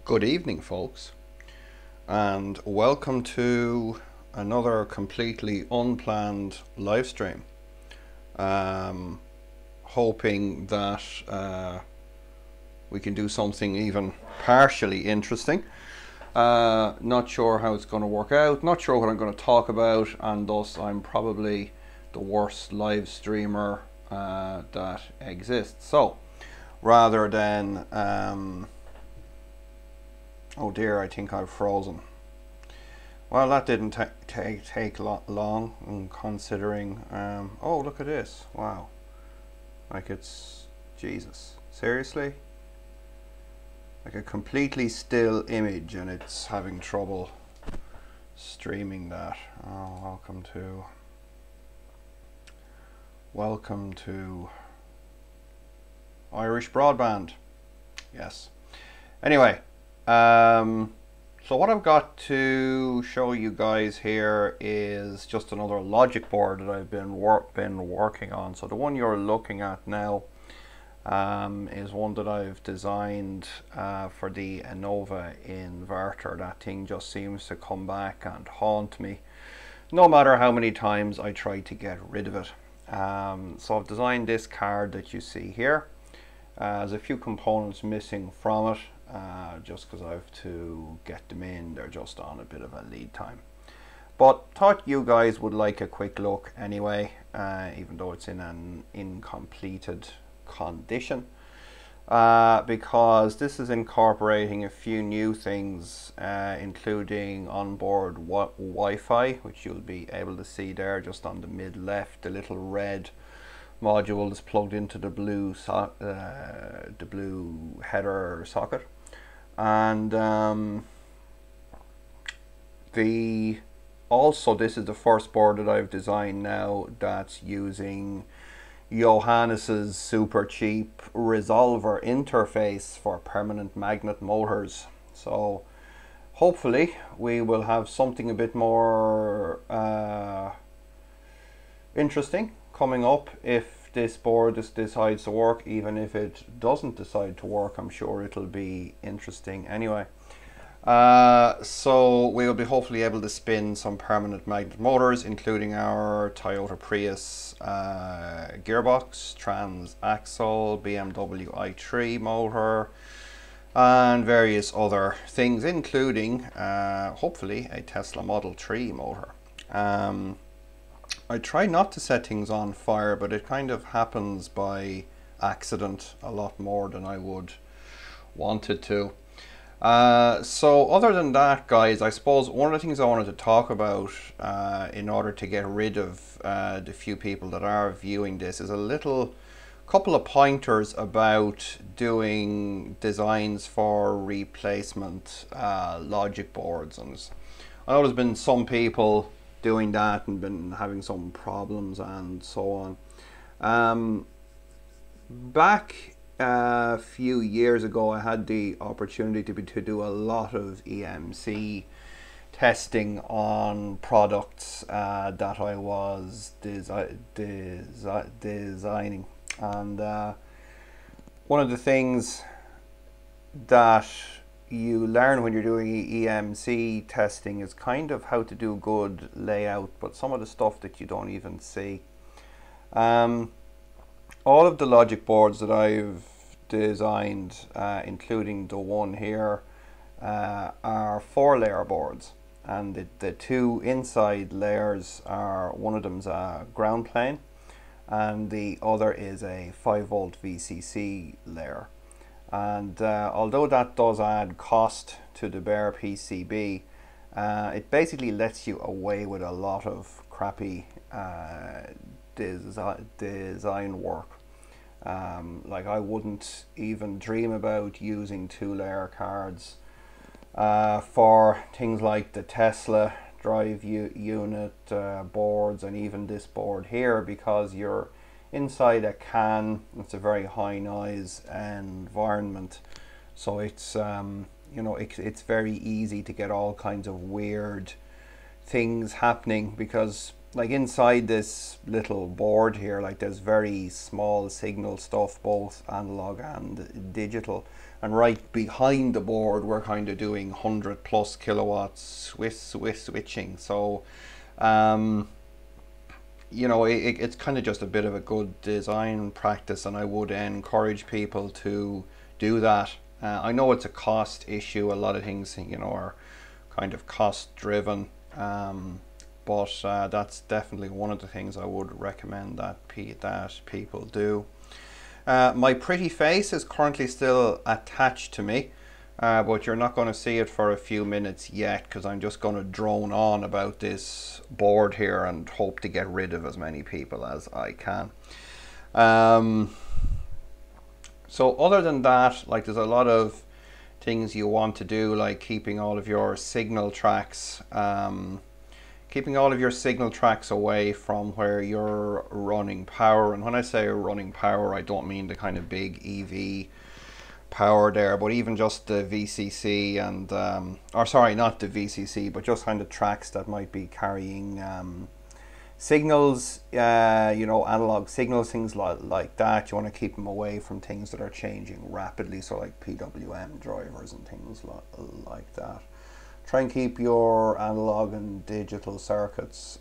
Good evening, folks, and welcome to another completely unplanned live stream. Hoping that we can do something even partially interesting. Not sure how it's going to work out, not sure what I'm going to talk about, and thus I'm probably the worst live streamer that exists. So rather than oh dear, I think I've frozen. Well, that didn't take long, considering. Oh, look at this! Wow, like it's Jesus. Seriously, like a completely still image, and it's having trouble streaming that. Oh, welcome to Irish broadband. Yes. Anyway. So what I've got to show you guys here is just another logic board that I've been working on. So the one you're looking at now is one that I've designed for the Innova inverter. That thing just seems to come back and haunt me no matter how many times I try to get rid of it. So I've designed this card that you see here. There's a few components missing from it. Just because I have to get them in, they're just on a bit of a lead time. But thought you guys would like a quick look anyway, even though it's in an incompleted condition, because this is incorporating a few new things, including onboard Wi-Fi, which you'll be able to see there just on the mid left. The little red module is plugged into the blue header socket, and also this is the first board that I've designed now that's using Johannes's super cheap resolver interface for permanent magnet motors. So hopefully we will have something a bit more interesting coming up if this board decides to work. Even if it doesn't decide to work, I'm sure it'll be interesting anyway. So we'll be hopefully able to spin some permanent magnet motors, including our Toyota Prius gearbox, trans-axle, BMW i3 motor, and various other things, including hopefully a Tesla Model 3 motor. I try not to set things on fire, but it kind of happens by accident a lot more than I would want it to. So other than that, guys, I suppose one of the things I wanted to talk about in order to get rid of the few people that are viewing this is a couple of pointers about doing designs for replacement logic boards. And I know there's been some people doing that and been having some problems and so on. Back a few years ago, I had the opportunity to do a lot of EMC testing on products that I was designing, and one of the things that you learn when you're doing EMC testing is kind of how to do good layout, but some of the stuff that you don't even see. All of the logic boards that I've designed, including the one here, are 4-layer boards, and the two inside layers are, one of them's a ground plane and the other is a 5-volt VCC layer. And although that does add cost to the bare PCB, it basically lets you away with a lot of crappy design work. Like I wouldn't even dream about using 2-layer cards for things like the Tesla drive unit boards, and even this board here, because you're inside a can. It's a very high noise environment, so it's you know, it's very easy to get all kinds of weird things happening, because like inside this little board here, like there's very small signal stuff, both analog and digital, and right behind the board we're kind of doing 100 plus kilowatts switching. So you know, it's kind of just a bit of a good design practice, and I would encourage people to do that. I know it's a cost issue. A lot of things, you know, are kind of cost driven, but that's definitely one of the things I would recommend that people do. My pretty face is currently still attached to me, but you're not going to see it for a few minutes yet, because I'm just going to drone on about this board here and hope to get rid of as many people as I can. So other than that, like, there's a lot of things you want to do, like keeping all of your signal tracks away from where you're running power. And when I say running power, I don't mean the kind of big EV power there, but even just the VCC and or sorry, not the VCC, but just kind of tracks that might be carrying signals, you know, analog signals, things like that. You want to keep them away from things that are changing rapidly, so like PWM drivers and things like that. Try and keep your analog and digital circuits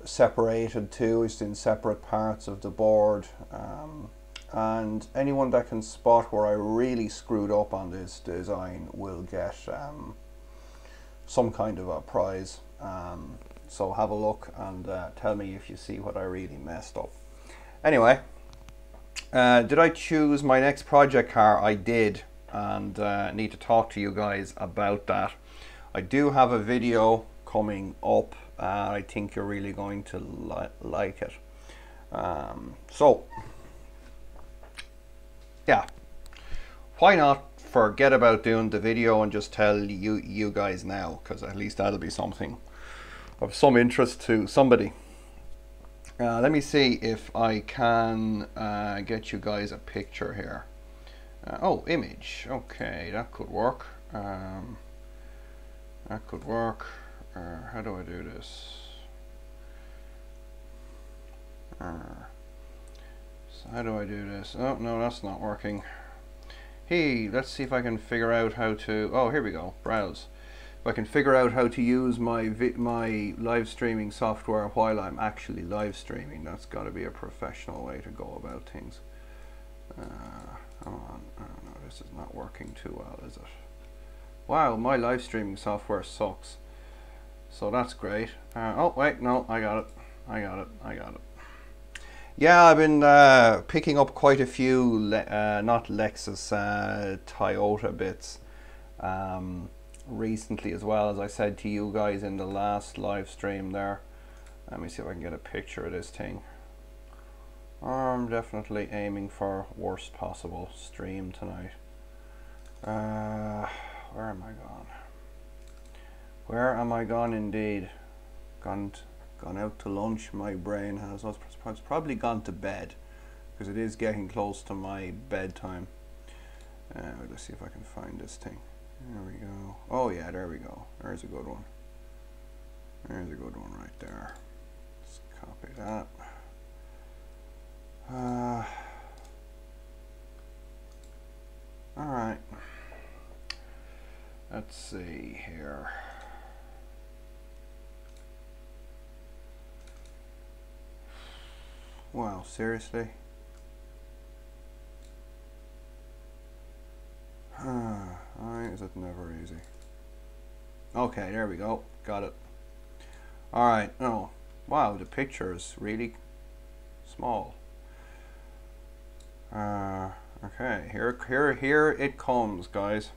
separated too, just in separate parts of the board. And anyone that can spot where I really screwed up on this design will get some kind of a prize. So have a look and tell me if you see what I really messed up. Anyway, did I choose my next project car? I did, and need to talk to you guys about that. I do have a video coming up. I think you're really going to like it. So yeah, why not forget about doing the video and just tell you guys now, because at least that'll be something of some interest to somebody. Let me see if I can get you guys a picture here. Oh, image. Okay, that could work. That could work. How do I do this? So how do I do this? Oh, no, that's not working. Hey, let's see if I can figure out how to... Oh, here we go. Browse. If I can figure out how to use my live streaming software while I'm actually live streaming. That's got to be a professional way to go about things. Come on. Oh, no, this is not working too well, is it? Wow, my live streaming software sucks. So that's great. Oh, wait, no, I got it. Yeah, I've been picking up quite a few, not Lexus, Toyota bits recently, as well, as I said to you guys in the last live stream there. Let me see if I can get a picture of this thing. I'm definitely aiming for worst possible stream tonight. Where am I gone? Where am I gone indeed? Gone out to lunch, my brain has. It's probably gone to bed, because it is getting close to my bedtime. Let's see if I can find this thing. There we go. Oh yeah, there we go. There's a good one. There's a good one right there. Let's copy that. Alright. Let's see here. Wow, seriously? Alright, is it never easy? Okay, there we go. Got it. Alright, oh. Wow, the picture is really small. Okay, here it comes, guys.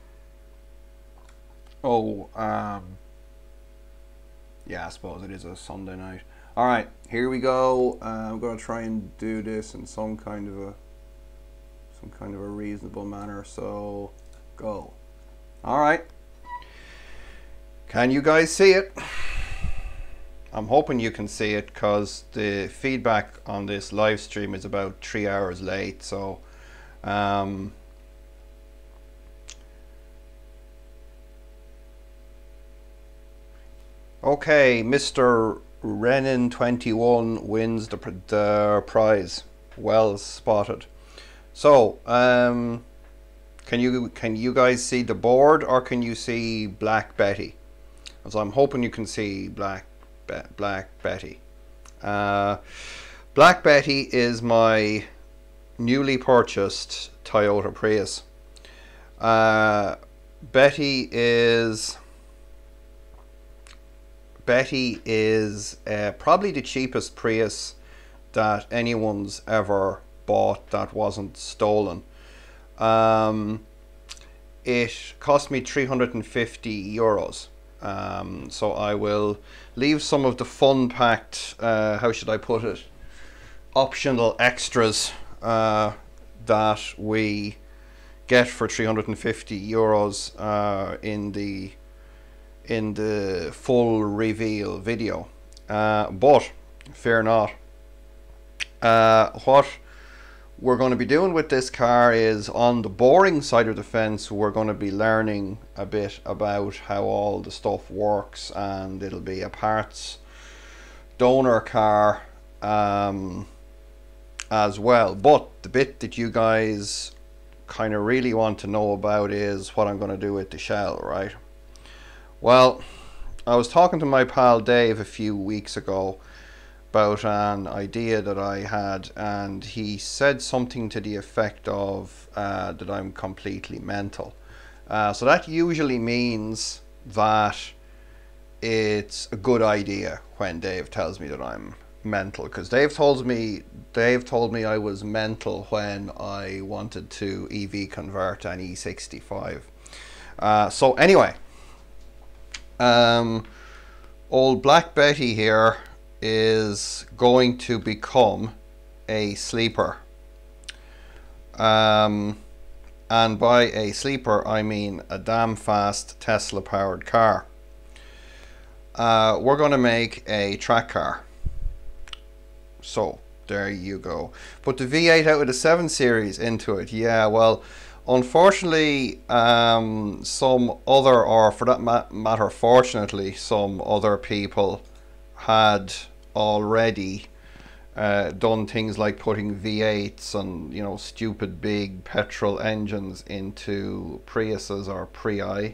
Oh, yeah, I suppose it is a Sunday night. Alright, here we go. I'm gonna try and do this in some kind of a reasonable manner, so go. Alright. Can you guys see it? I'm hoping you can see it, because the feedback on this live stream is about 3 hours late, so okay, Mr. Renin 21 wins the prize. Well spotted. So, can you guys see the board, or can you see Black Betty? As I'm hoping you can see Black Betty. Black Betty is my newly purchased Toyota Prius. Betty is probably the cheapest Prius that anyone's ever bought that wasn't stolen. It cost me €350. So I will leave some of the fun-packed, how should I put it, optional extras that we get for €350 in the full reveal video. But fear not. What we're going to be doing with this car is, on the boring side of the fence, we're going to be learning a bit about how all the stuff works, and it'll be a parts donor car as well. But the bit that you guys kind of really want to know about is what I'm going to do with the shell, right? Well, I was talking to my pal Dave a few weeks ago about an idea that I had, and he said something to the effect of that I'm completely mental. So that usually means that it's a good idea when Dave tells me that I'm mental, because Dave told me I was mental when I wanted to EV convert an E65. So anyway, old Black Betty here is going to become a sleeper, and by a sleeper I mean a damn fast Tesla powered car. We're going to make a track car. So there you go. Put the V8 out of the 7 Series into it. Yeah, well, unfortunately, some other, or for that matter, fortunately, some other people had already done things like putting V8s and, you know, stupid big petrol engines into Priuses or Prii,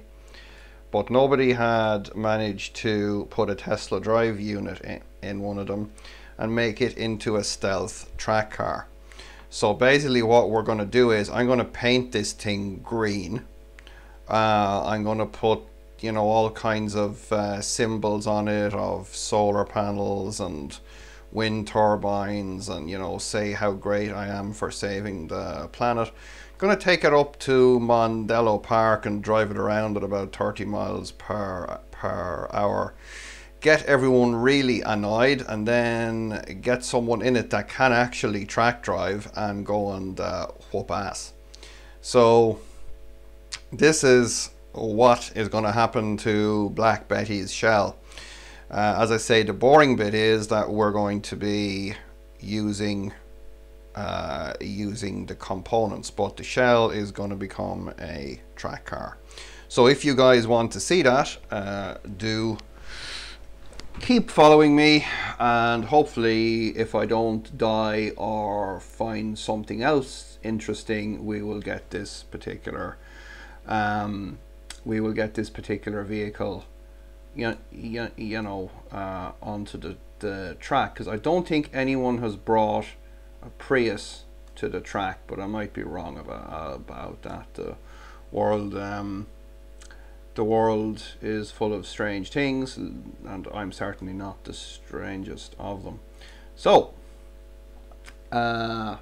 but nobody had managed to put a Tesla drive unit in one of them and make it into a stealth track car. So basically what we're going to do is, I'm going to paint this thing green. I'm going to put, you know, all kinds of symbols on it of solar panels and wind turbines, and, you know, say how great I am for saving the planet. Going to take it up to Mondello Park and drive it around at about 30 miles per hour. Get everyone really annoyed, and then get someone in it that can actually track drive and go and whoop ass. So this is what is going to happen to Black Betty's shell. As I say, the boring bit is that we're going to be using the components, but the shell is going to become a track car. So if you guys want to see that, do keep following me, and hopefully if I don't die or find something else interesting, we will get this particular vehicle, you know, onto the track, because I don't think anyone has brought a Prius to the track, but I might be wrong about that. The world is full of strange things, and I'm certainly not the strangest of them. So right,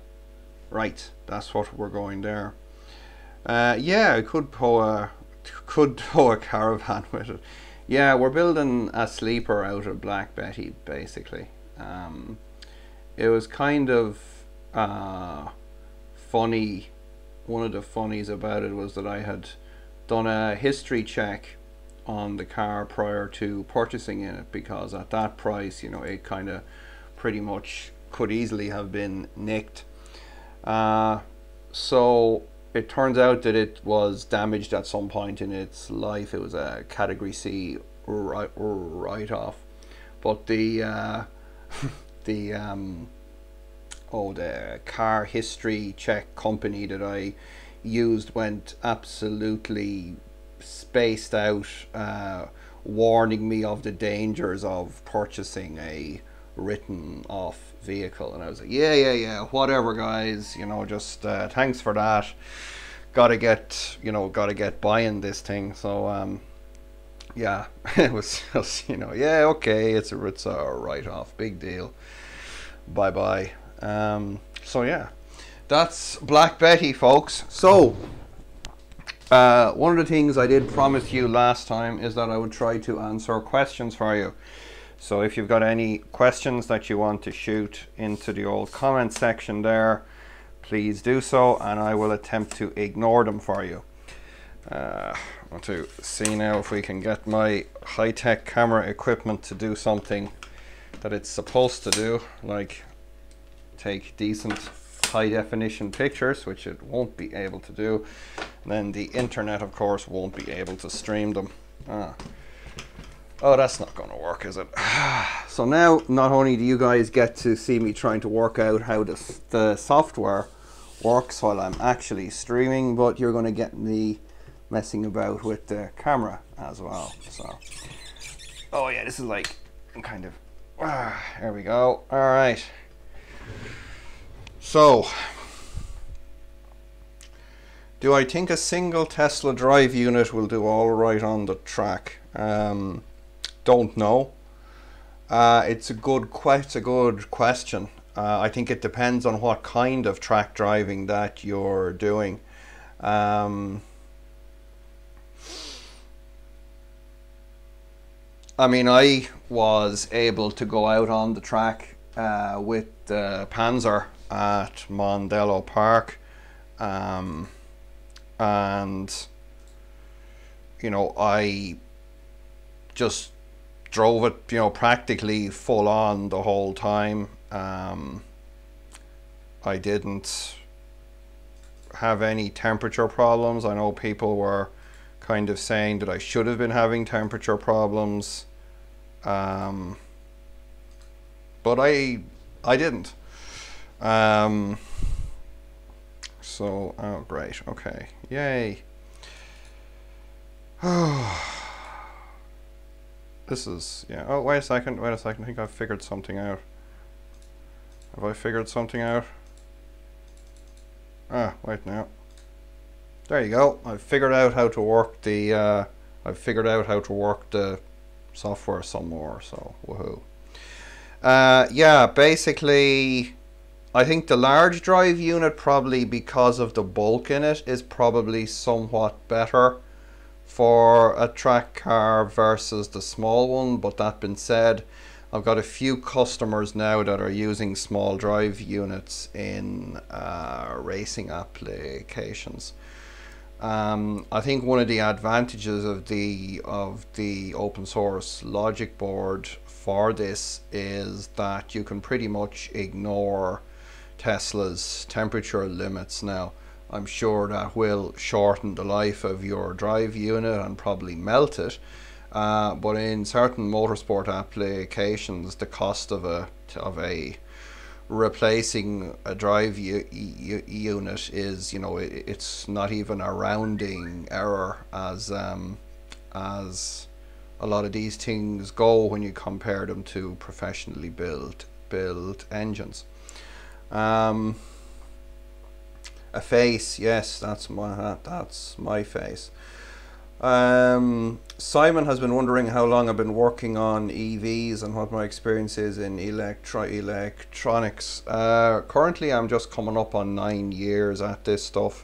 that's what we're going there. Yeah, I could tow a caravan with it. Yeah, we're building a sleeper out of Black Betty, basically. It was kind of funny. One of the funnies about it was that I had done a history check on the car prior to purchasing it, because at that price, you know, it kind of pretty much could easily have been nicked. So it turns out that it was damaged at some point in its life. It was a category C write-off, but the the car history check company that I used went absolutely spaced out, warning me of the dangers of purchasing a written off vehicle, and I was like, yeah, whatever, guys, you know, just thanks for that. Gotta get buying this thing. So yeah, it was just, you know, yeah, okay, it's a write off, big deal, bye bye. So yeah, that's Black Betty, folks. So one of the things I did promise you last time is that I would try to answer questions for you. So if you've got any questions that you want to shoot into the old comment section there, please do so, and I will attempt to ignore them for you. I want to see now if we can get my high-tech camera equipment to do something that it's supposed to do, like take decent high-definition pictures, which it won't be able to do. And then the internet, of course, won't be able to stream them. Oh, that's not going to work, is it? So now, not only do you guys get to see me trying to work out how the software works while I'm actually streaming, but you're going to get me messing about with the camera as well. So, oh yeah, this is like kind of, there we go. All right. So, do I think a single Tesla drive unit will do all right on the track? Don't know. It's a good question. I think it depends on what kind of track driving that you're doing. I mean, I was able to go out on the track with the Panzer at Mondello Park, and you know, I just drove it, you know, practically full on the whole time. I didn't have any temperature problems. I know people were kind of saying that I should have been having temperature problems, but I didn't. So, oh great, okay, yay. This is, yeah, oh wait a second, I think I've figured something out. Have I figured something out? Ah, wait now. There you go. I've figured out how to work the software some more, so woohoo. Yeah, basically I think the large drive unit, probably because of the bulk in it, is probably somewhat better for a track car versus the small one. But that being said, I've got a few customers now that are using small drive units in racing applications. I think one of the advantages of the open source logic board for this is that you can pretty much ignore Tesla's temperature limits now. I'm sure that will shorten the life of your drive unit and probably melt it. But in certain motorsport applications, the cost of a replacing a drive unit is, you know, it's not even a rounding error as a lot of these things go when you compare them to professionally built engines. A face, yes, that's my face. Simon has been wondering how long I've been working on EVs and what my experience is in electronics. Currently I'm just coming up on 9 years at this stuff.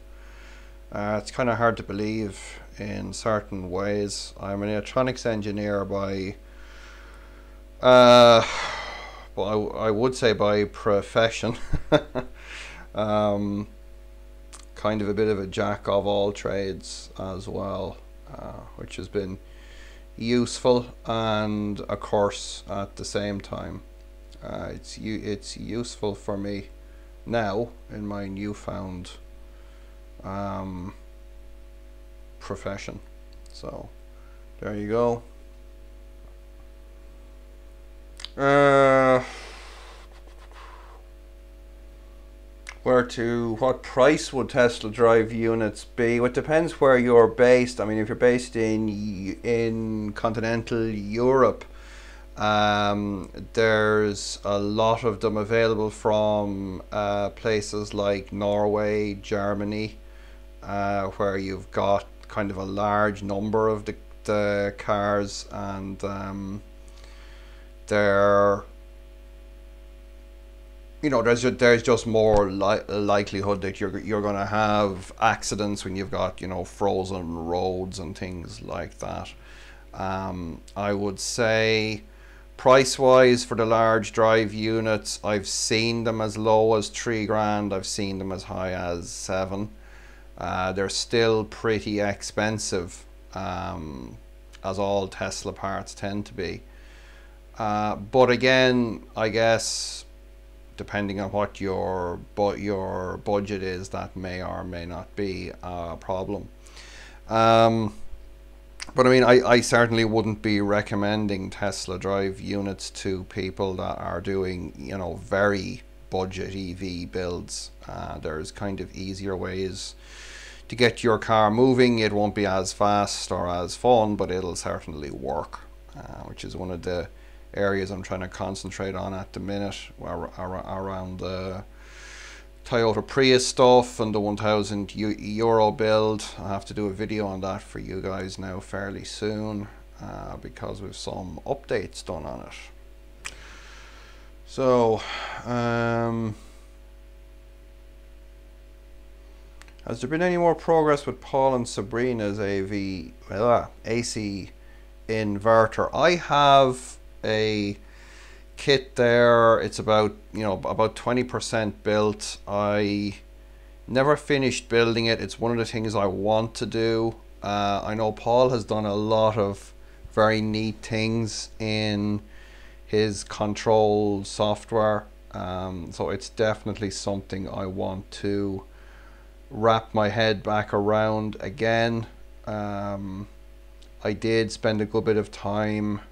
It's kind of hard to believe in certain ways. I'm an electronics engineer by I would say by profession. Kind of a bit of a jack of all trades as well, which has been useful and a curse at the same time. It's useful for me now in my newfound profession. So there you go. what price would Tesla drive units be? Well, it depends where you're based. I mean, if you're based in continental Europe, there's a lot of them available from places like Norway, Germany, where you've got kind of a large number of the cars, and they're, you know, there's just more likelihood that you're going to have accidents when you've got, you know, frozen roads and things like that. I would say price wise for the large drive units, I've seen them as low as £3 grand. I've seen them as high as 7. They're still pretty expensive, as all Tesla parts tend to be. But again, I guess depending on what your budget is, that may or may not be a problem. But I mean, I certainly wouldn't be recommending Tesla drive units to people that are doing, you know, very budget EV builds. There's kind of easier ways to get your car moving. It won't be as fast or as fun, but it'll certainly work, which is one of the areas I'm trying to concentrate on at the minute, around the Toyota Prius stuff and the €1,000 build. I'll have to do a video on that for you guys now fairly soon, because we've some updates done on it. So has there been any more progress with Paul and Sabrina's AC inverter? I have a kit there. It's about, you know, about 20% built. I never finished building it. It's one of the things I want to do. I know Paul has done a lot of very neat things in his control software, so it's definitely something I want to wrap my head back around again. I did spend a good bit of time, I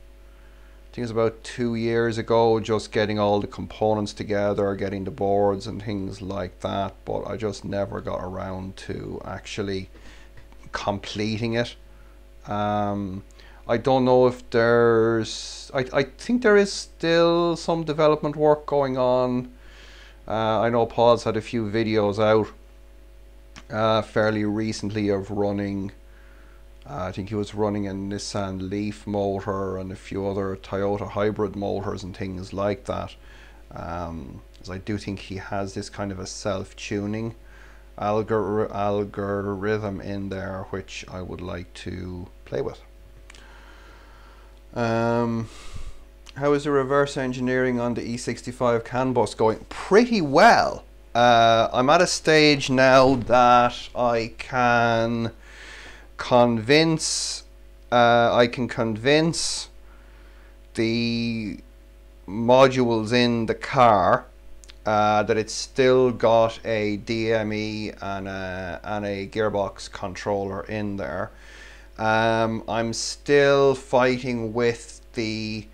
think it was about 2 years ago, just getting all the components together, getting the boards and things like that, but I just never got around to actually completing it. I don't know if there's, I think there is still some development work going on. I know Paul's had a few videos out fairly recently of running, I think he was running a Nissan Leaf motor and a few other Toyota hybrid motors and things like that. As I do think he has this kind of a self-tuning algorithm in there, which I would like to play with. How is the reverse engineering on the E65 CAN bus going? Pretty well. I'm at a stage now that I can convince the modules in the car that it's still got a DME and a gearbox controller in there. I'm still fighting with the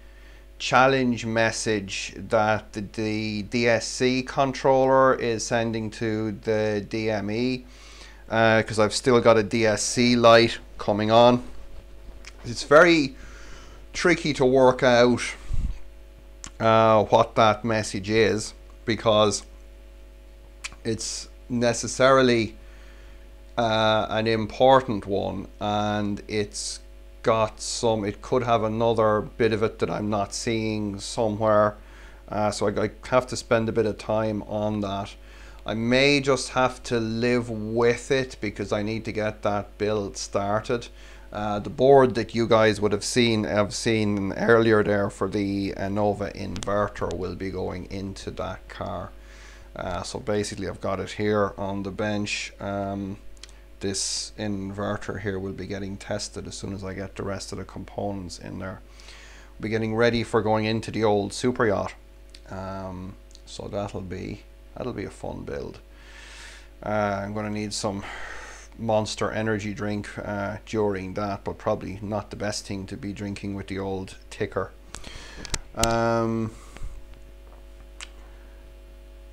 challenge message that the DSC controller is sending to the DME, because I've still got a DSC light coming on. It's very tricky to work out what that message is, because it's necessarily an important one, and it's got some, it could have another bit of it that I'm not seeing somewhere, so I have to spend a bit of time on that. I may just have to live with it because I need to get that build started. The board that you guys would have seen earlier there for the Nova inverter will be going into that car. So basically I've got it here on the bench. This inverter here will be getting tested as soon as I get the rest of the components in there. We'll be getting ready for going into the old super yacht. So that'll be a fun build. I'm going to need some Monster energy drink during that, but probably not the best thing to be drinking with the old ticker.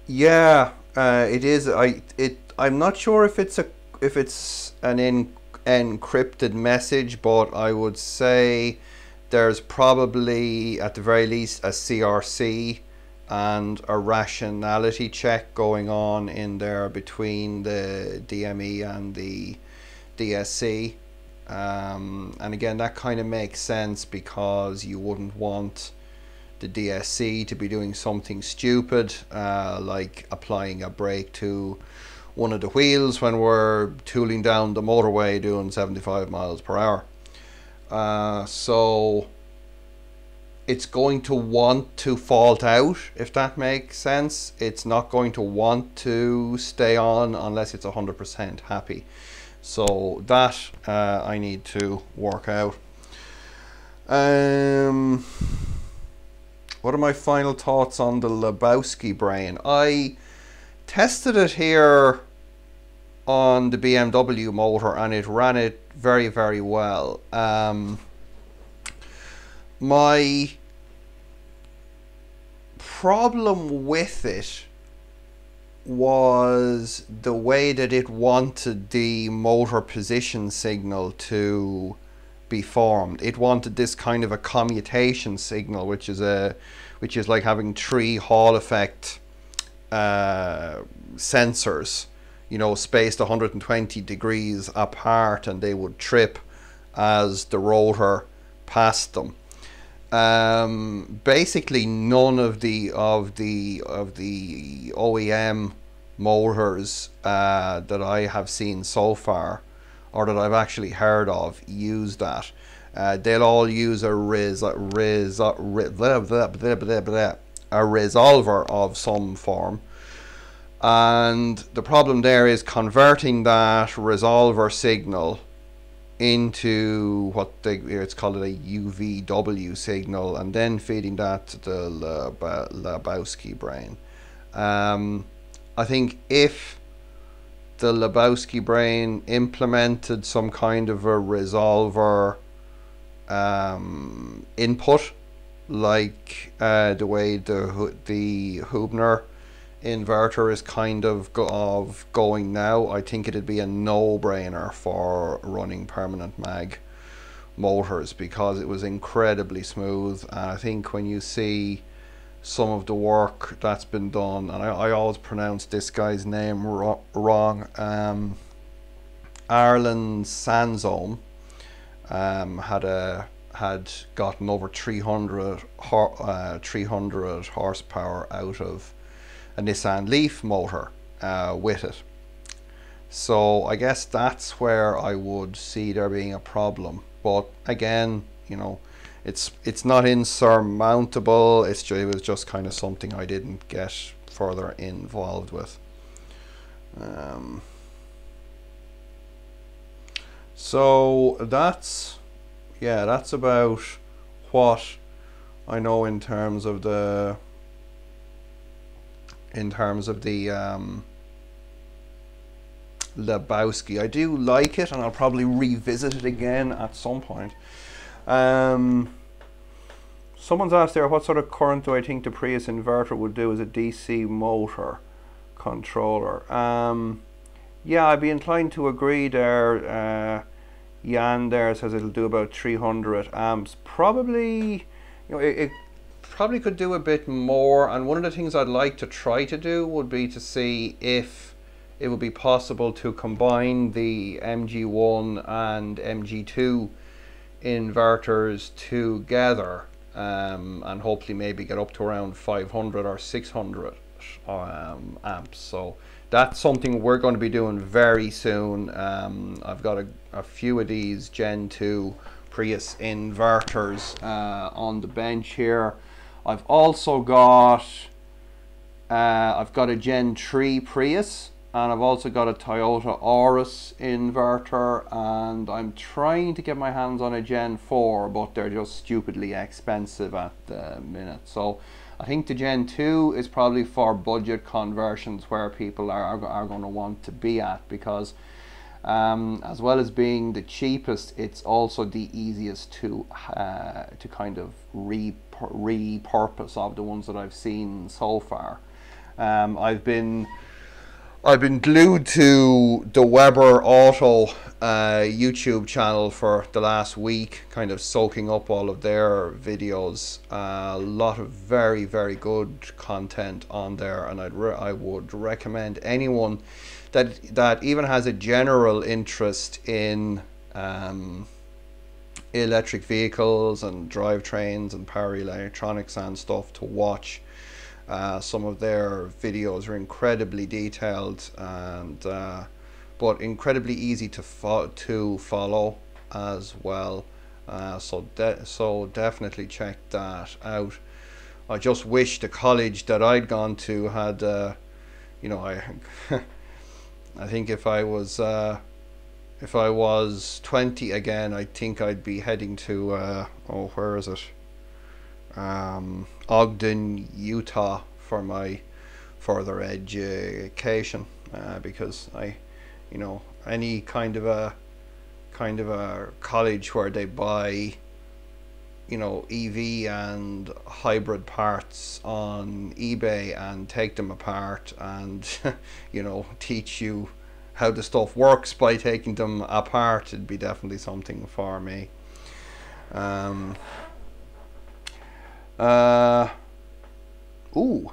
Yeah, It is. I'm not sure if it's an encrypted message, but I would say there's probably at the very least a CRC and a rationality check going on in there between the DME and the DSC. And again, that kind of makes sense because you wouldn't want the DSC to be doing something stupid, like applying a brake to one of the wheels when we're tooling down the motorway doing 75 miles per hour. So it's going to want to fault out, if that makes sense. It's not going to want to stay on unless it's 100% happy. So that I need to work out. What are my final thoughts on the Lebowski brain? I tested it here on the BMW motor and it ran it very, very well. My problem with it was the way that it wanted the motor position signal to be formed. It wanted this kind of a commutation signal, which is like having 3 Hall effect sensors, you know, spaced 120 degrees apart, and they would trip as the rotor passed them. Basically none of the OEM motors that I have seen so far, or that I've actually heard of, use that. They'll all use a resolver of some form, and the problem there is converting that resolver signal into what it's called a UVW signal, and then feeding that to the Lebowski brain. I think if the Lebowski brain implemented some kind of a resolver input, like the way the Hubner inverter is kind of going now, I think it'd be a no-brainer for running permanent mag motors, because it was incredibly smooth. And I think when you see some of the work that's been done, and I always pronounce this guy's name wrong, Arlen Sansom had gotten over 300 horsepower out of a Nissan Leaf motor with it. So I guess that's where I would see there being a problem. But again, you know, it's not insurmountable. It was just kind of something I didn't get further involved with. So that's about what I know in terms of the Lebowski. I do like it, and I'll probably revisit it again at some point. Someone's asked there, what sort of current do I think the Prius inverter would do as a DC motor controller? Yeah, I'd be inclined to agree there. Jan there says it'll do about 300 amps. Probably, you know, it probably could do a bit more, and one of the things I'd like to try to do would be to see if it would be possible to combine the MG1 and MG2 inverters together, and hopefully maybe get up to around 500 or 600 amps. So that's something we're going to be doing very soon. I've got a few of these Gen 2 Prius inverters on the bench here. I've also got a Gen 3 Prius, and I've also got a Toyota Auris inverter, and I'm trying to get my hands on a Gen 4, but they're just stupidly expensive at the minute. So I think the Gen 2 is probably for budget conversions where people are going to want to be at, because as well as being the cheapest, it's also the easiest to kind of repurpose of the ones that I've seen so far. I've been I've been glued to the Weber Auto YouTube channel for the last week, kind of soaking up all of their videos. A lot of very, very good content on there, and I would recommend anyone that even has a general interest in electric vehicles and drivetrains and power electronics and stuff to watch. Some of their videos are incredibly detailed and but incredibly easy to follow as well. So definitely check that out. I just wish the college that I'd gone to had, you know, I think if I was 20 again, I think I'd be heading to oh, where is it? Ogden, Utah for my further education, because you know, any kind of a college where they buy, you know, EV and hybrid parts on eBay and take them apart and you know, teach you how the stuff works by taking them apart, it'd be definitely something for me. Ooh,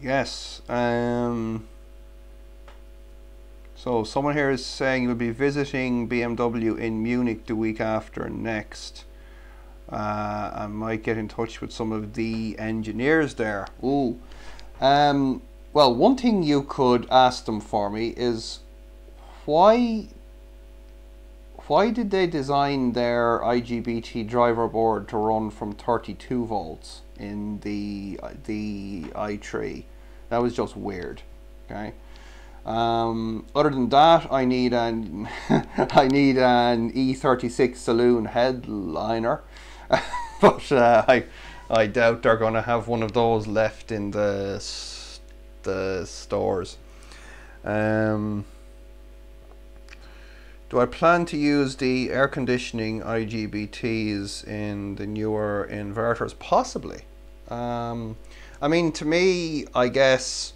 yes. So someone here is saying you'll be visiting BMW in Munich the week after next. I might get in touch with some of the engineers there. Ooh. Well, one thing you could ask them for me is why did they design their IGBT driver board to run from 32 volts in the i3? That was just weird. Okay. Other than that, I need an I need an E36 saloon headliner, but I doubt they're going to have one of those left in the stores. Do I plan to use the air conditioning IGBTs in the newer inverters? Possibly. I mean, to me, I guess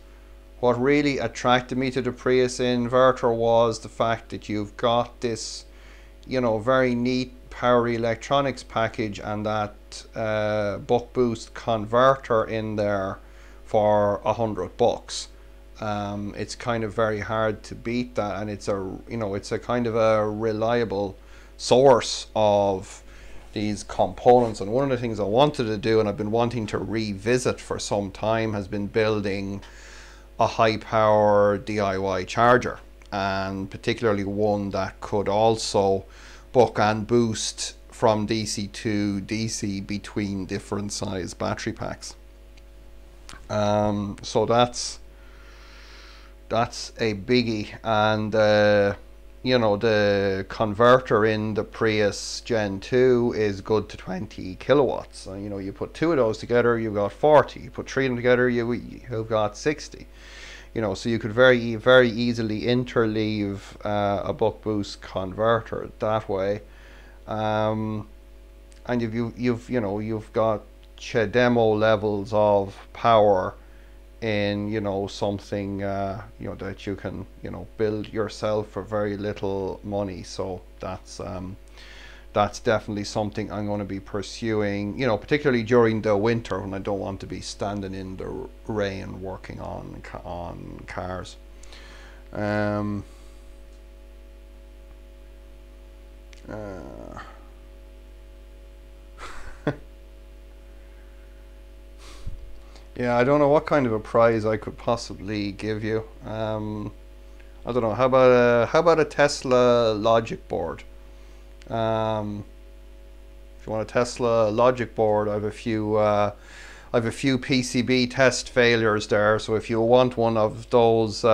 what really attracted me to the Prius inverter was the fact that you've got this, you know, very neat power electronics package and that buck boost converter in there for $100. It's kind of very hard to beat that, and it's a, you know, it's a kind of a reliable source of these components. And one of the things I wanted to do, and I've been wanting to revisit for some time, has been building a high power DIY charger, and particularly one that could also buck and boost from DC to DC between different size battery packs. So that's a biggie. And you know, the converter in the Prius Gen 2 is good to 20 kilowatts. So, you know, you put two of those together, you've got 40. You put three of them together, you've got 60. You know, so you could very easily interleave a buck boost converter that way. And you've got demo levels of power in, you know, something you know, that you can, you know, build yourself for very little money. So that's definitely something I'm going to be pursuing, you know, particularly during the winter when I don't want to be standing in the rain working on cars. Yeah, I don't know what kind of a prize I could possibly give you. I don't know. How about a Tesla logic board? If you want a Tesla logic board, I have a few PCB test failures there. So if you want one of those,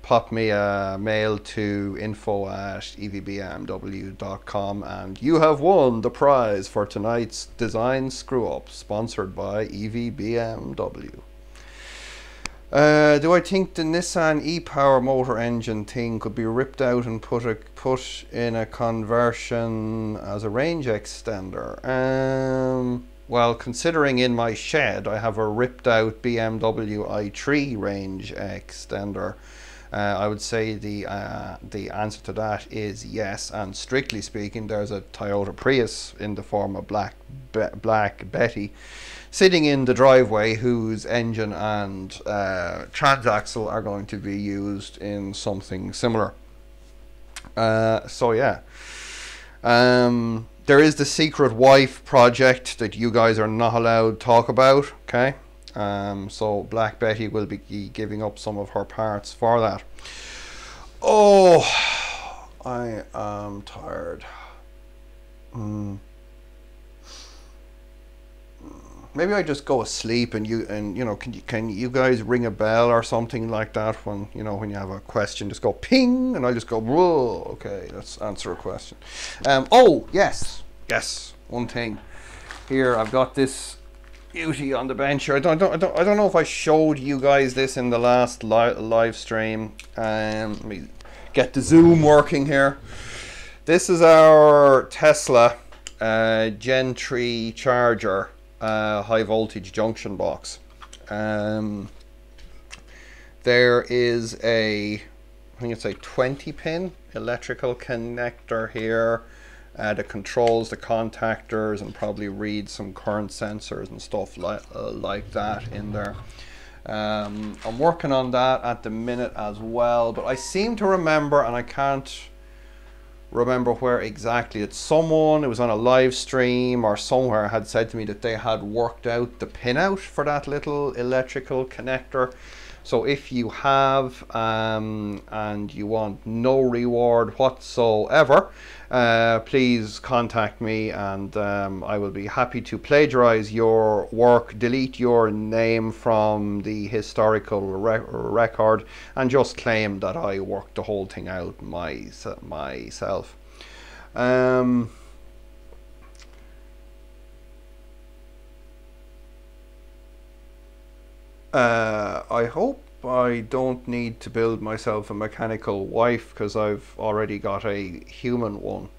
pop me a mail to info@evbmw.com, and you have won the prize for tonight's design screw up, sponsored by EVBMW. Do I think the Nissan e-Power motor engine thing could be ripped out and put in a conversion as a range extender? Well, considering in my shed I have a ripped out BMW i3 range extender, I would say the answer to that is yes. And strictly speaking, there's a Toyota Prius in the form of Black Betty sitting in the driveway, whose engine and transaxle are going to be used in something similar. So yeah. There is the secret wife project that you guys are not allowed to talk about, okay? So Black Betty will be giving up some of her parts for that. Oh, I am tired. Maybe I just go asleep and you know, can you guys ring a bell or something like that when, you know, when you have a question, just go ping and I'll just go, whoa, okay, let's answer a question. Oh yes, one thing here, I've got this beauty on the bench here. I don't know if I showed you guys this in the last live stream. Let me get the zoom working here. This is our Tesla Gen 3 charger. High voltage junction box. There is I think it's a 20 pin electrical connector here that controls the contactors and probably reads some current sensors and stuff like that in there. I'm working on that at the minute as well, but I seem to remember, and I can't remember where exactly, it was on a live stream or somewhere, had said to me that they had worked out the pinout for that little electrical connector. So if you have and you want no reward whatsoever, please contact me, and I will be happy to plagiarize your work, delete your name from the historical record, and just claim that I worked the whole thing out myself. I hope I don't need to build myself a mechanical wife, because I've already got a human one.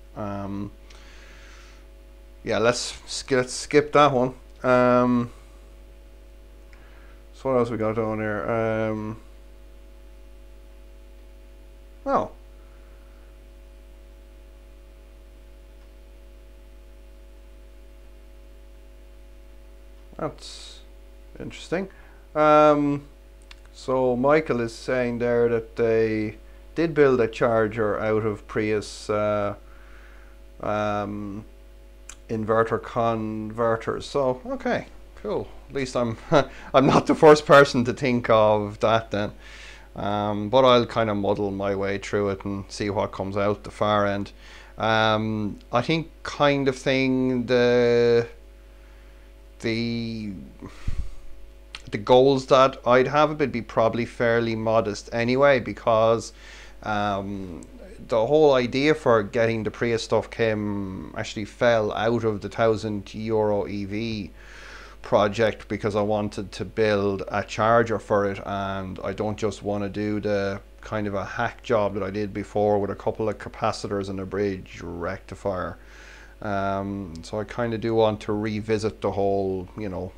Yeah, let's skip that one. So what else we got on here? Oh, that's interesting. So Michael is saying there that they did build a charger out of Prius inverter converters. So okay, cool. At least I'm I'm not the first person to think of that then. But I'll kind of muddle my way through it and see what comes out the far end. I think kind of thing the goals that I'd have would be probably fairly modest anyway, because the whole idea for getting the Prius stuff actually fell out of the €1,000 EV project, because I wanted to build a charger for it, and I don't just want to do the kind of a hack job that I did before with a couple of capacitors and a bridge rectifier. So I kind of do want to revisit the whole, you know,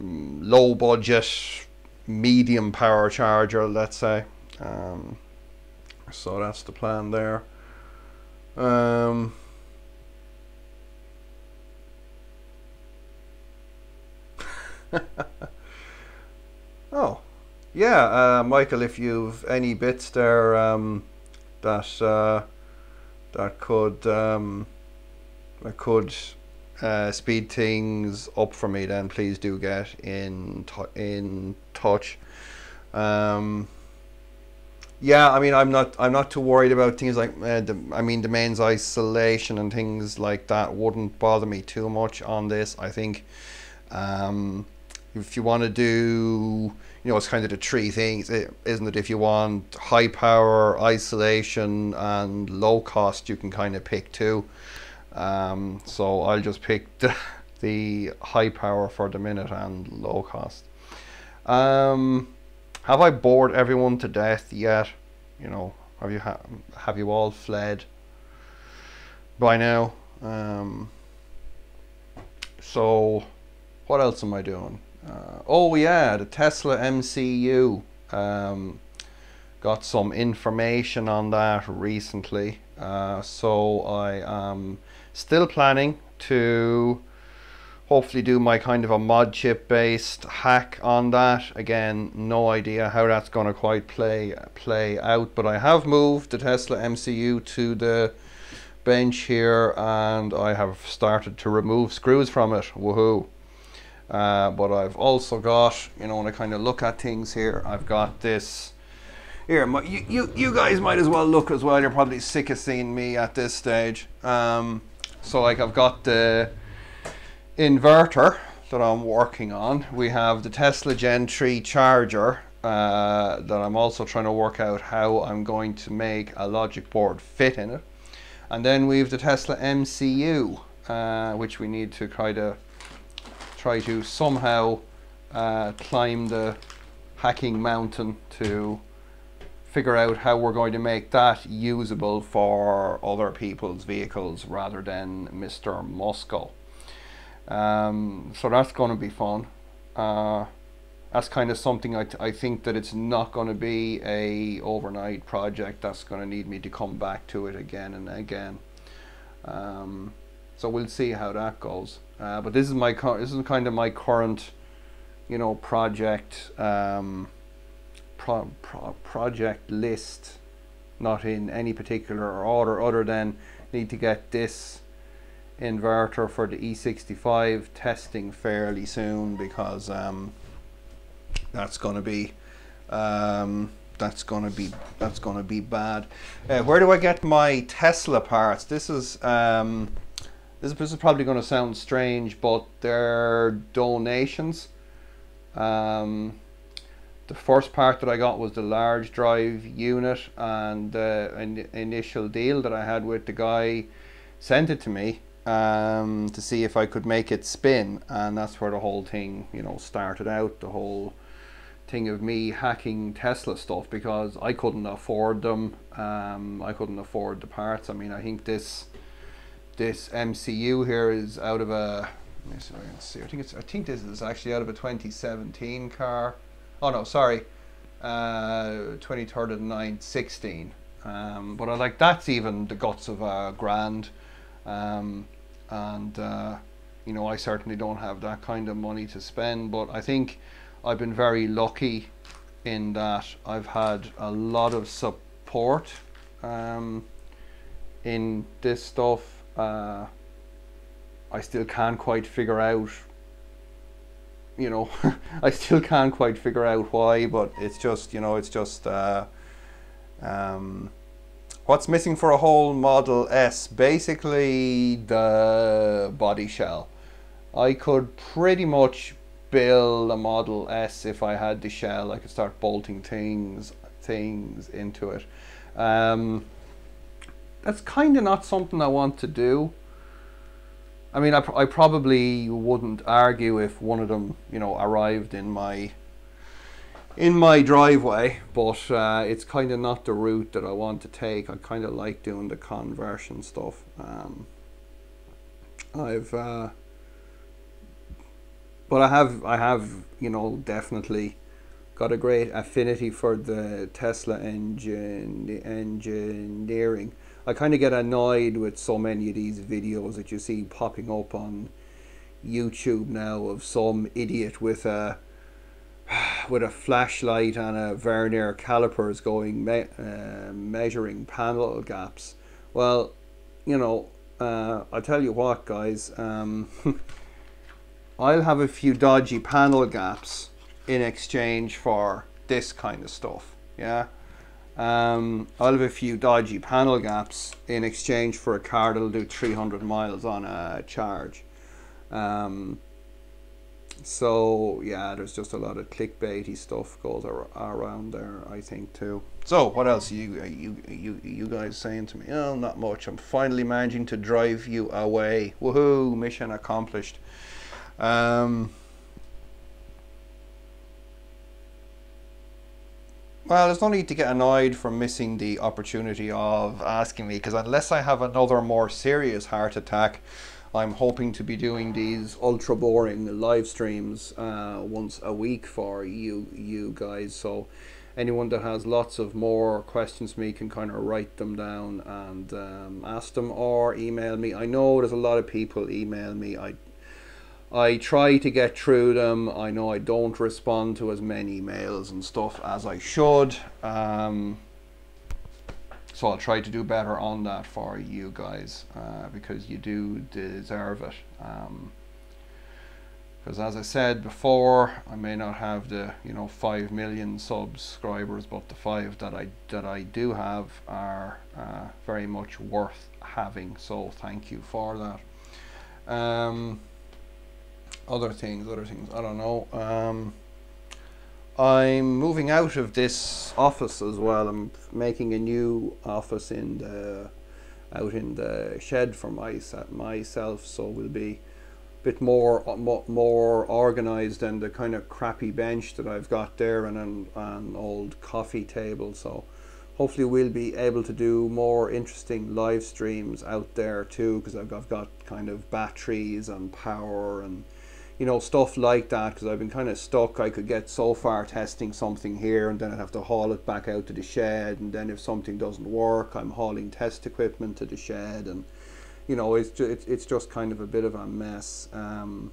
low budget medium power charger, let's say. So that's the plan there. Oh yeah, Michael, if you've any bits there that could speed things up for me, then please do get in touch. Yeah, I mean, I'm not too worried about things like the mains isolation and things like that wouldn't bother me too much on this. I think if you want to do, you know, it's kind of the three things, isn't it? If you want high power, isolation, and low cost, you can kind of pick two. So I'll just pick the high power for the minute and low cost. Have I bored everyone to death yet? You know, have you all fled by now? So what else am I doing? Oh yeah, the Tesla MCU. Got some information on that recently. So I am still planning to hopefully do my kind of a mod chip based hack on that. Again, no idea how that's going to quite play out, but I have moved the Tesla MCU to the bench here and I have started to remove screws from it. Woohoo. But I've also got, you know, when I kind of look at things here, I've got this here. You guys might as well look as well. You're probably sick of seeing me at this stage. So like I've got the inverter that I'm working on. We have the Tesla Gen 3 charger that I'm also trying to work out how I'm going to make a logic board fit in it. And then we have the Tesla MCU, which we need to try to somehow climb the hacking mountain to figure out how we're going to make that usable for other people's vehicles rather than Mr. Musco. So that's going to be fun. That's kind of something I think that it's not going to be a overnight project. That's going to need me to come back to it again and again. So we'll see how that goes. But this is kind of my current, you know, project project list. Not in any particular order, other than need to get this inverter for the E65 testing fairly soon, because that's going to be bad. Where do I get my Tesla parts? This is probably going to sound strange, but they're donations. The first part that I got was the large drive unit, and the initial deal that I had with the guy sent it to me to see if I could make it spin, and that's where the whole thing, you know, started out. The whole thing of me hacking Tesla stuff, because I couldn't afford them. I couldn't afford the parts. I mean, I think this MCU here is out of a, let me see if I can see. I think this is actually out of a 2017 car. Oh no, sorry, 23rd of 9/16. But I like, that's even the guts of a grand. You know, I certainly don't have that kind of money to spend, but I think I've been very lucky in that I've had a lot of support in this stuff. I still can't quite figure out, you know, I still can't quite figure out why, but it's just, you know, it's just what's missing for a whole Model S? Basically the body shell. I could pretty much build a Model S if I had the shell. I could start bolting things into it. That's kind of not something I want to do. I mean, I probably wouldn't argue if one of them, you know, arrived in my driveway, but it's kind of not the route that I want to take. I kind of like doing the conversion stuff. But I have, you know, definitely got a great affinity for the Tesla engineering. I kind of get annoyed with so many of these videos that you see popping up on YouTube now of some idiot with a flashlight and a vernier calipers going measuring panel gaps. Well, you know, I'll tell you what, guys, I'll have a few dodgy panel gaps in exchange for this kind of stuff. Yeah, I'll have a few dodgy panel gaps in exchange for a car that'll do 300 miles on a charge. So yeah, there's just a lot of clickbaity stuff goes around there, I think, too. So what else are you guys saying to me? Oh, not much. I'm finally managing to drive you away. Woohoo! Mission accomplished. Well, there's no need to get annoyed for missing the opportunity of asking me, because unless I have another more serious heart attack, I'm hoping to be doing these ultra boring live streams once a week for you guys. So anyone that has lots of more questions for me can kind of write them down and ask them, or email me. I know there's a lot of people email me. I try to get through them. I know I don't respond to as many emails and stuff as I should. So I'll try to do better on that for you guys, because you do deserve it. Because as I said before, I may not have the 5 million subscribers, but the 5 that I do have are very much worth having. So thank you for that. Other things, I don't know. I'm moving out of this office as well. I'm making a new office out in the shed for myself, so we'll be a bit more organized than the kind of crappy bench that I've got there, and an old coffee table. So hopefully we'll be able to do more interesting live streams out there too, because I've got kind of batteries and power and stuff like that, because I've been kind of stuck. I could get so far testing something here, and then I'd have to haul it back out to the shed, and then if something doesn't work, I'm hauling test equipment to the shed, and it's just kind of a bit of a mess. So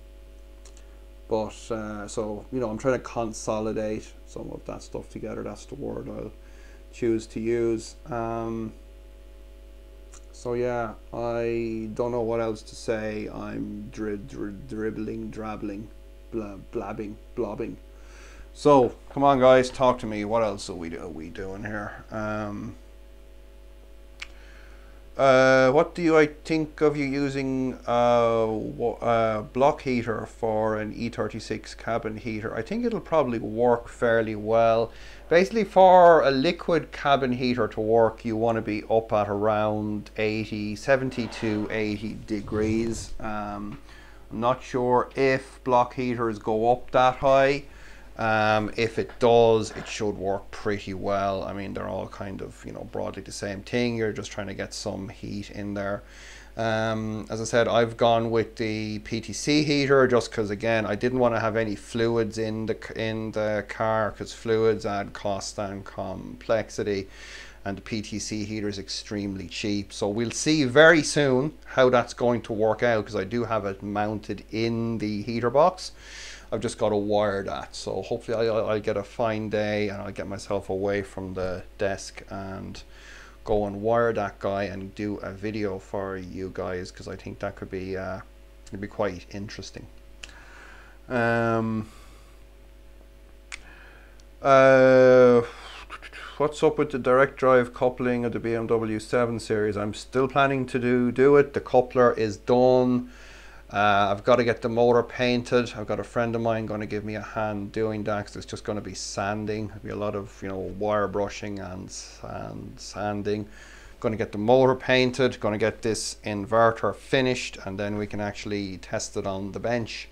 I'm trying to consolidate some of that stuff together. That's the word I'll choose to use. So yeah, I don't know what else to say. I'm dribbling, drabbling, blobbing. So come on, guys, talk to me. What else are we doing here? What do I think of you using block heater for an E36 cabin heater? I think it'll probably work fairly well. Basically, for a liquid cabin heater to work, you want to be up at around 70 to 80 degrees. I'm not sure if block heaters go up that high. If it does, it should work pretty well. I mean, they're all kind of broadly the same thing. You're just trying to get some heat in there. As I said, I've gone with the PTC heater just because, again, I didn't want to have any fluids in the car, because fluids add cost and complexity, and the PTC heater is extremely cheap. So we'll see very soon how that's going to work out, because I do have it mounted in the heater box. I've just got to wire that. So hopefully I'll get a fine day and I'll get myself away from the desk and go and wire that guy and do a video for you guys, because I think that could be it'd be quite interesting. What's up with the direct drive coupling of the BMW 7 Series? I'm still planning to do it. The coupler is done. I've got to get the motor painted. I've got a friend of mine going to give me a hand doing that, because it's just going to be sanding. There'll be a lot of wire brushing and sanding. Going to get the motor painted, going to get this inverter finished, and then we can actually test it on the bench.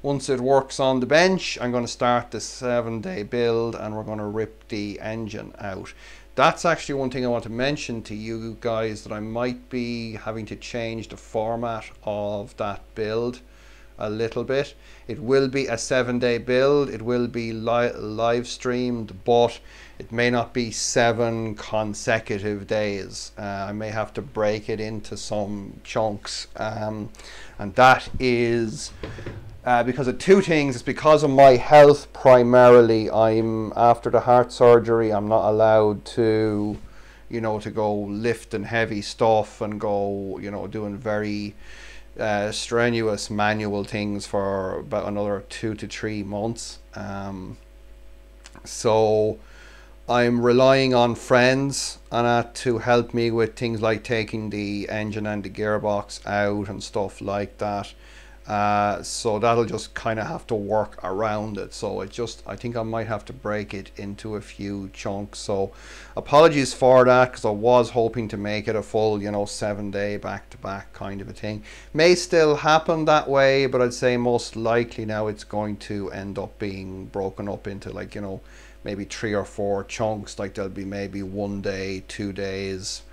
Once it works on the bench, I'm going to start the 7-day build, and we're going to rip the engine out. That's actually one thing I want to mention to you guys, that I might be having to change the format of that build a little bit. It will be a 7-day build. It will be live streamed, but it may not be 7 consecutive days. I may have to break it into some chunks, and that is because of two things. It's because of my health primarily. I'm after the heart surgery. I'm not allowed to to go lifting heavy stuff and go doing very strenuous manual things for about another 2 to 3 months. So I'm relying on friends and that to help me with things like taking the engine and the gearbox out and stuff like that. So that'll just kind of have to work around it. So I think I might have to break it into a few chunks. So apologies for that, because I was hoping to make it a full 7-day back-to-back kind of a thing. May still happen that way, but I'd say most likely now it's going to end up being broken up into maybe 3 or 4 chunks. Like there'll be maybe 1 day, 2 days,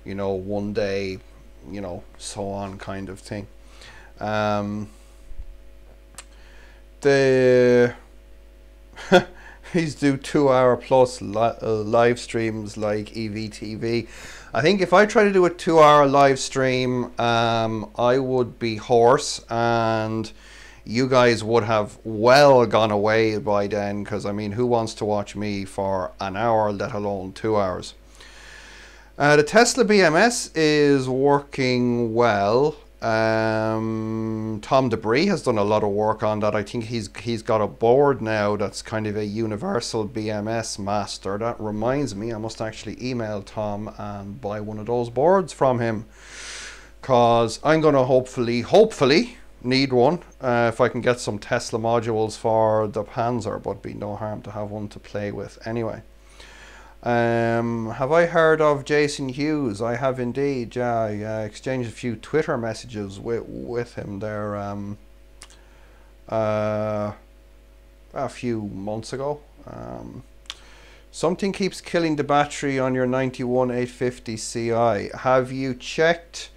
1 day, so on kind of thing. Um, the He's do 2 hour plus live streams like EVTV. I think if I try to do a 2 hour live stream, I would be hoarse, and you guys would have well gone away by then, because I mean, who wants to watch me for an hour, let alone 2 hours? The Tesla BMS is working well. Tom Debris has done a lot of work on that. I think he's got a board now that's kind of a universal BMS master. That reminds me, I must actually email Tom and buy one of those boards from him, cause I'm gonna hopefully need one if I can get some Tesla modules for the Panzer, but be no harm to have one to play with anyway. Have I heard of Jason Hughes? I have indeed. Yeah, I exchanged a few Twitter messages with him there a few months ago. Something keeps killing the battery on your 91850 Ci. Have you checked?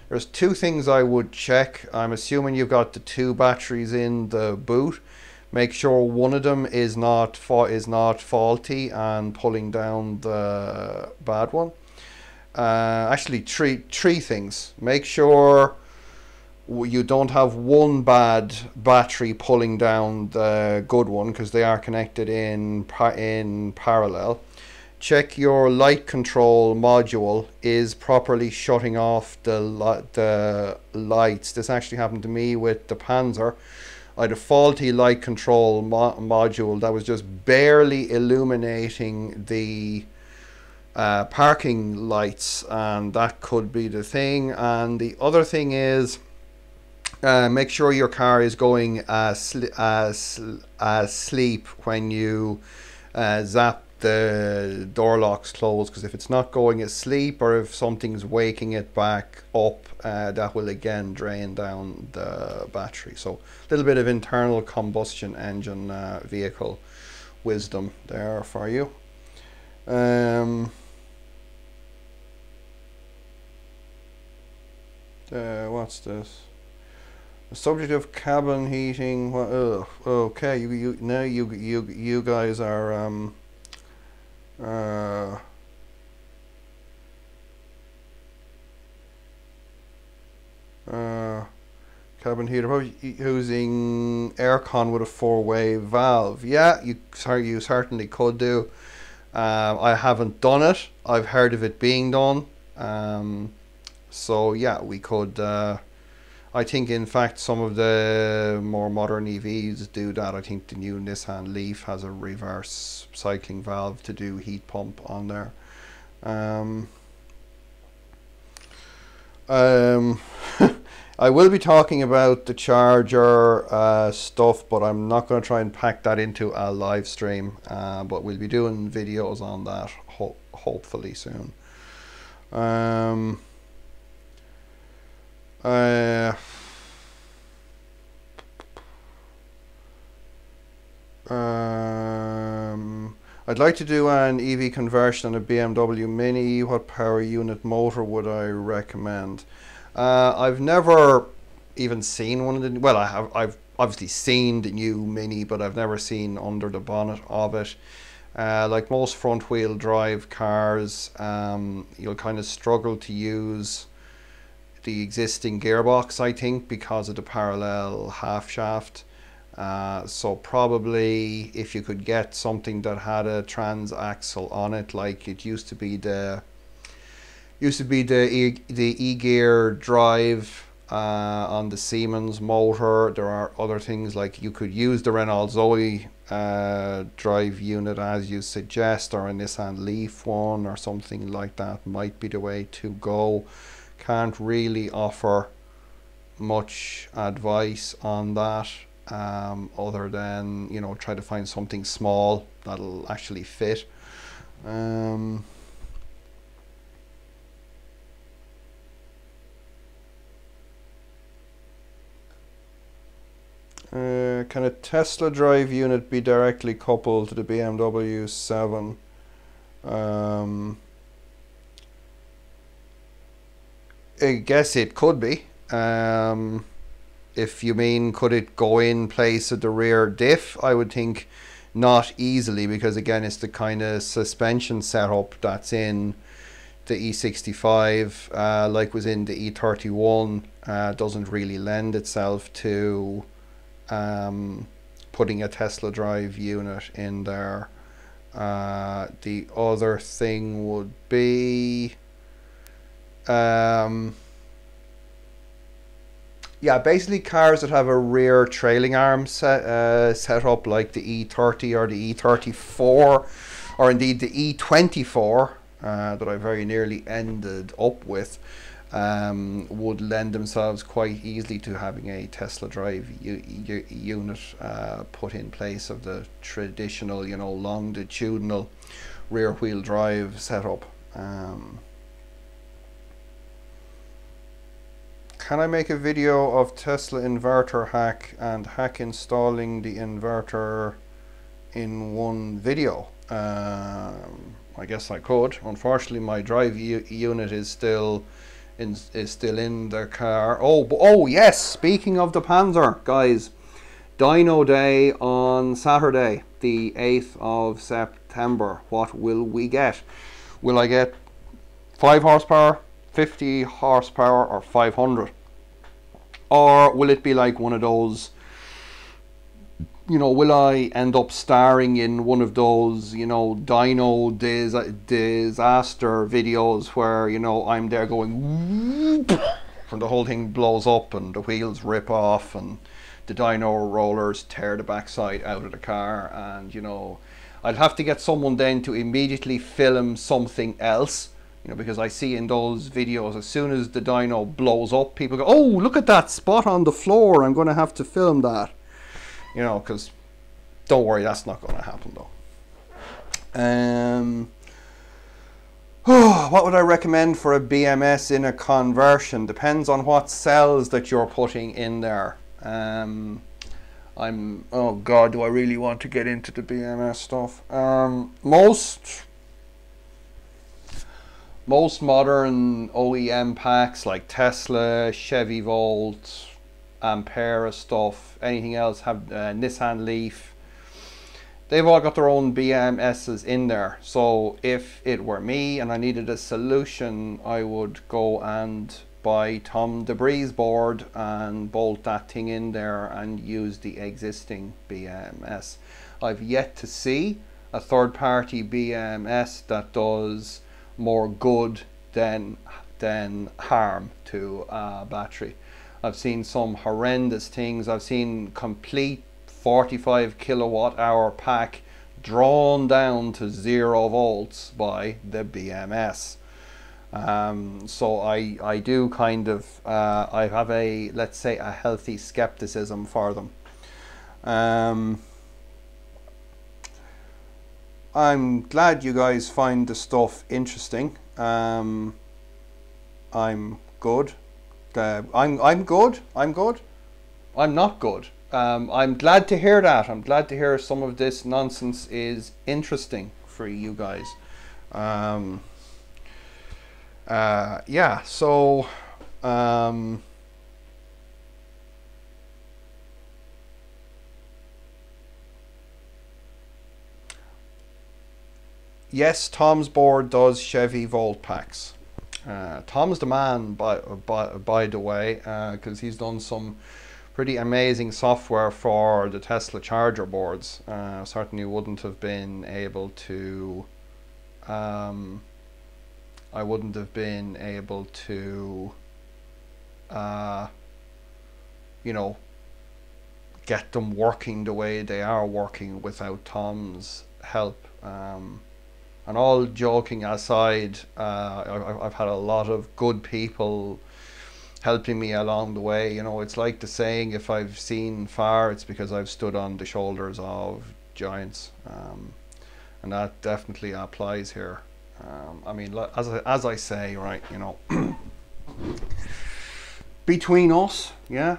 There's two things I would check. I'm assuming you've got the two batteries in the boot. Make sure one of them is not faulty and pulling down the bad one. Actually, three things. Make sure you don't have one bad battery pulling down the good one, because they are connected in parallel. Check your light control module is properly shutting off the lights. This actually happened to me with the Panzer. I had a faulty light control module that was just barely illuminating the parking lights, and that could be the thing. And the other thing is, make sure your car is going asleep when you zap the door locks closed, because if it's not going asleep, or if something's waking it back up, that will again drain down the battery. So a little bit of internal combustion engine vehicle wisdom there for you. What's this? The subject of cabin heating. Okay, you guys are cabin heater using aircon with a 4-way valve. Yeah, you certainly could do. I haven't done it. I've heard of it being done. So yeah, we could. I think in fact some of the more modern EVs do that. I think the new Nissan Leaf has a reverse cycling valve to do heat pump on there. I will be talking about the charger stuff, but I'm not going to try and pack that into a live stream. But we'll be doing videos on that hopefully soon. I'd like to do an EV conversion on a BMW Mini. What power unit motor would I recommend? I've never even seen one of the. Well, I've obviously seen the new Mini, but I've never seen under the bonnet of it. Like most front-wheel drive cars, you'll kind of struggle to use the existing gearbox, I think, because of the parallel half shaft. So probably if you could get something that had a transaxle on it, like it used to be the e-gear drive on the Siemens motor. There are other things, like you could use the Renault Zoe drive unit as you suggest, or a Nissan Leaf one or something like that might be the way to go. Can't really offer much advice on that, other than, you know, try to find something small that'll actually fit. Can a Tesla drive unit be directly coupled to the BMW 7? I guess it could be. if you mean could it go in place of the rear diff, I would think not easily, because again it's the kind of suspension setup that's in the E65, like was in the E31, doesn't really lend itself to putting a Tesla drive unit in there. The other thing would be yeah, basically cars that have a rear trailing arm set up, like the E30 or the E34, or indeed the E24, that I very nearly ended up with, would lend themselves quite easily to having a Tesla drive unit put in place of the traditional, you know, longitudinal rear wheel drive setup. Can I make a video of Tesla inverter hack and hack installing the inverter in one video? I guess I could. Unfortunately, my drive unit is still in the car. Oh yes. Speaking of the Panzer, guys, Dyno Day on Saturday, the 8th of September. What will we get? Will I get 5 horsepower, 50 horsepower, or 500? Or will it be like one of those, you know, will I end up starring in one of those, you know, dyno disaster videos where, you know, I'm there going and the whole thing blows up and the wheels rip off and the dyno rollers tear the backside out of the car, and, you know, I'd have to get someone then to immediately film something else. You know, because I see in those videos, as soon as the dyno blows up, people go, oh, look at that spot on the floor, I'm going to have to film that. You know, because don't worry, that's not going to happen though. What would I recommend for a BMS in a conversion? Depends on what cells that you're putting in there. Oh God, do I really want to get into the BMS stuff? Most modern OEM packs like Tesla, Chevy Volt, Ampera stuff, anything else, have Nissan Leaf, they've all got their own BMSs in there. So if it were me and I needed a solution, I would go and buy Tom DeBree's board and bolt that thing in there and use the existing BMS. I've yet to see a third-party BMS that does more good than harm to a battery. I've seen some horrendous things. I've seen complete 45 kilowatt hour pack drawn down to 0 volts by the BMS. So I do kind of I have a, let's say, a healthy skepticism for them. I'm glad you guys find the stuff interesting. I'm good. I'm good. I'm not good. I'm glad to hear that. I'm glad to hear some of this nonsense is interesting for you guys. Yeah, so yes, Tom's board does Chevy Volt packs. Tom's the man, by the way, because he's done some pretty amazing software for the Tesla charger boards. Certainly wouldn't have been able to I wouldn't have been able to you know, get them working the way they are working without Tom's help. And all joking aside, I've had a lot of good people helping me along the way. You know, it's like the saying, if I've seen far, it's because I've stood on the shoulders of giants. And that definitely applies here. I mean, as I say, right, you know, between us, yeah,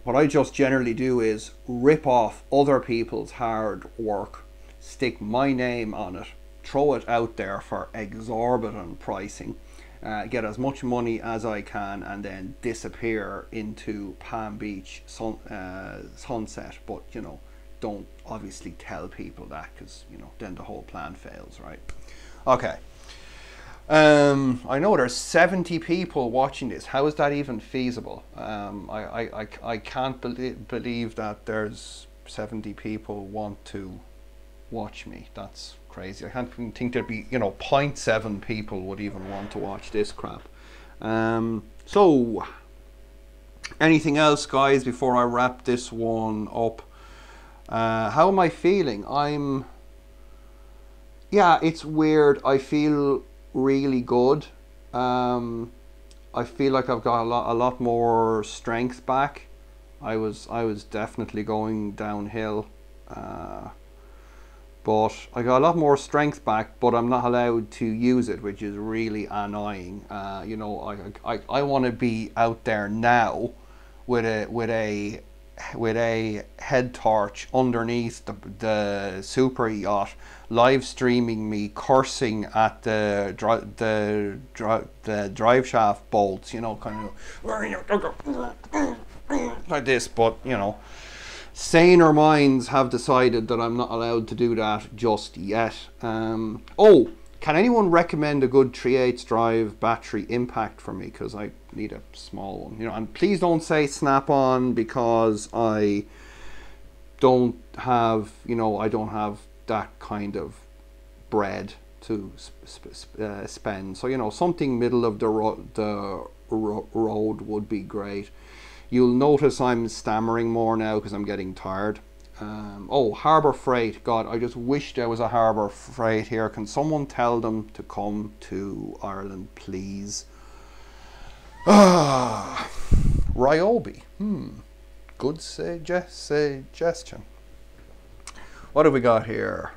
what I just generally do is rip off other people's hard work, stick my name on it, throw it out there for exorbitant pricing, get as much money as I can, and then disappear into Palm Beach sunset. But you know, don't obviously tell people that, because you know, then the whole plan fails, right? Okay. I know there's 70 people watching this. How is that even feasible? I can't believe that there's 70 people want to watch me. That's crazy. I can't even think there'd be, you know, 0.7 people would even want to watch this crap. So, anything else, guys, before I wrap this one up? How am I feeling? Yeah, it's weird. I feel really good. I feel like I've got a lot more strength back. I was definitely going downhill, but I got a lot more strength back, but I'm not allowed to use it, which is really annoying. You know, I want to be out there now with a head torch underneath the super yacht, live streaming me cursing at the drive shaft bolts, you know, kind of like this. But you know, saner minds have decided that I'm not allowed to do that just yet. Oh, can anyone recommend a good 3/8 drive battery impact for me? Because I need a small one, you know. And please don't say Snap-on, because I don't have, you know, I don't have that kind of bread to spend. So, you know, something middle of the road would be great. You'll notice I'm stammering more now because I'm getting tired. Oh, Harbour Freight. God, I just wish there was a Harbour Freight here. Can someone tell them to come to Ireland, please? Ryobi. Good suggestion. What have we got here?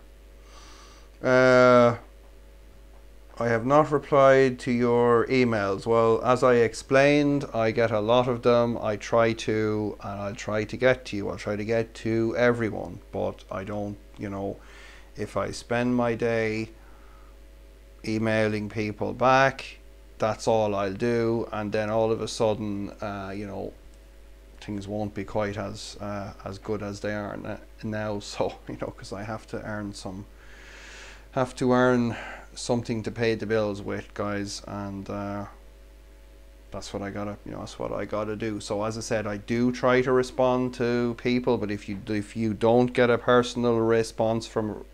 I have not replied to your emails. Well, as I explained, I get a lot of them. I try to, and I'll try to get to you. I'll try to get to everyone, but I don't, you know, if I spend my day emailing people back, that's all I'll do, and then all of a sudden, you know, things won't be quite as good as they are now. So, you know, because I have to earn something to pay the bills with, guys, and that's what I gotta, you know, that's what I gotta do. So as I said, I do try to respond to people, but if you don't get a personal response from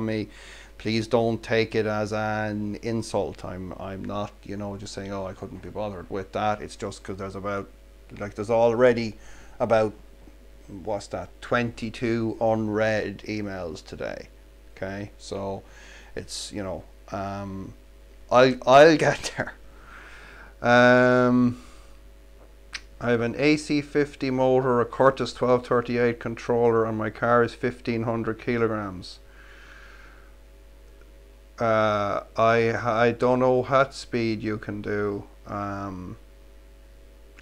me, please don't take it as an insult. I'm not, you know, just saying, oh, I couldn't be bothered with that. It's just because there's already about, what's that, 22 unread emails today. Okay, so it's, you know, I'll get there. I have an AC50 motor, a Curtis 1238 controller, and my car is 1500 kilograms. I don't know what speed you can do. I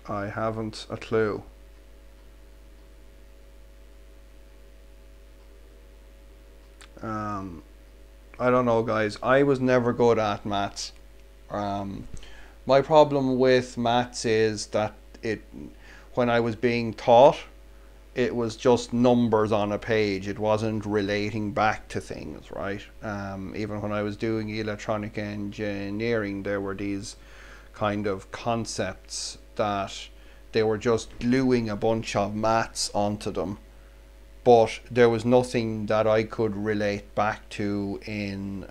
haven't a clue. I don't know, guys. I was never good at maths. My problem with maths is that when I was being taught, it was just numbers on a page. It wasn't relating back to things, right? Even when I was doing electronic engineering, there were these kind of concepts that they were just gluing a bunch of maths onto them, but there was nothing that I could relate back to in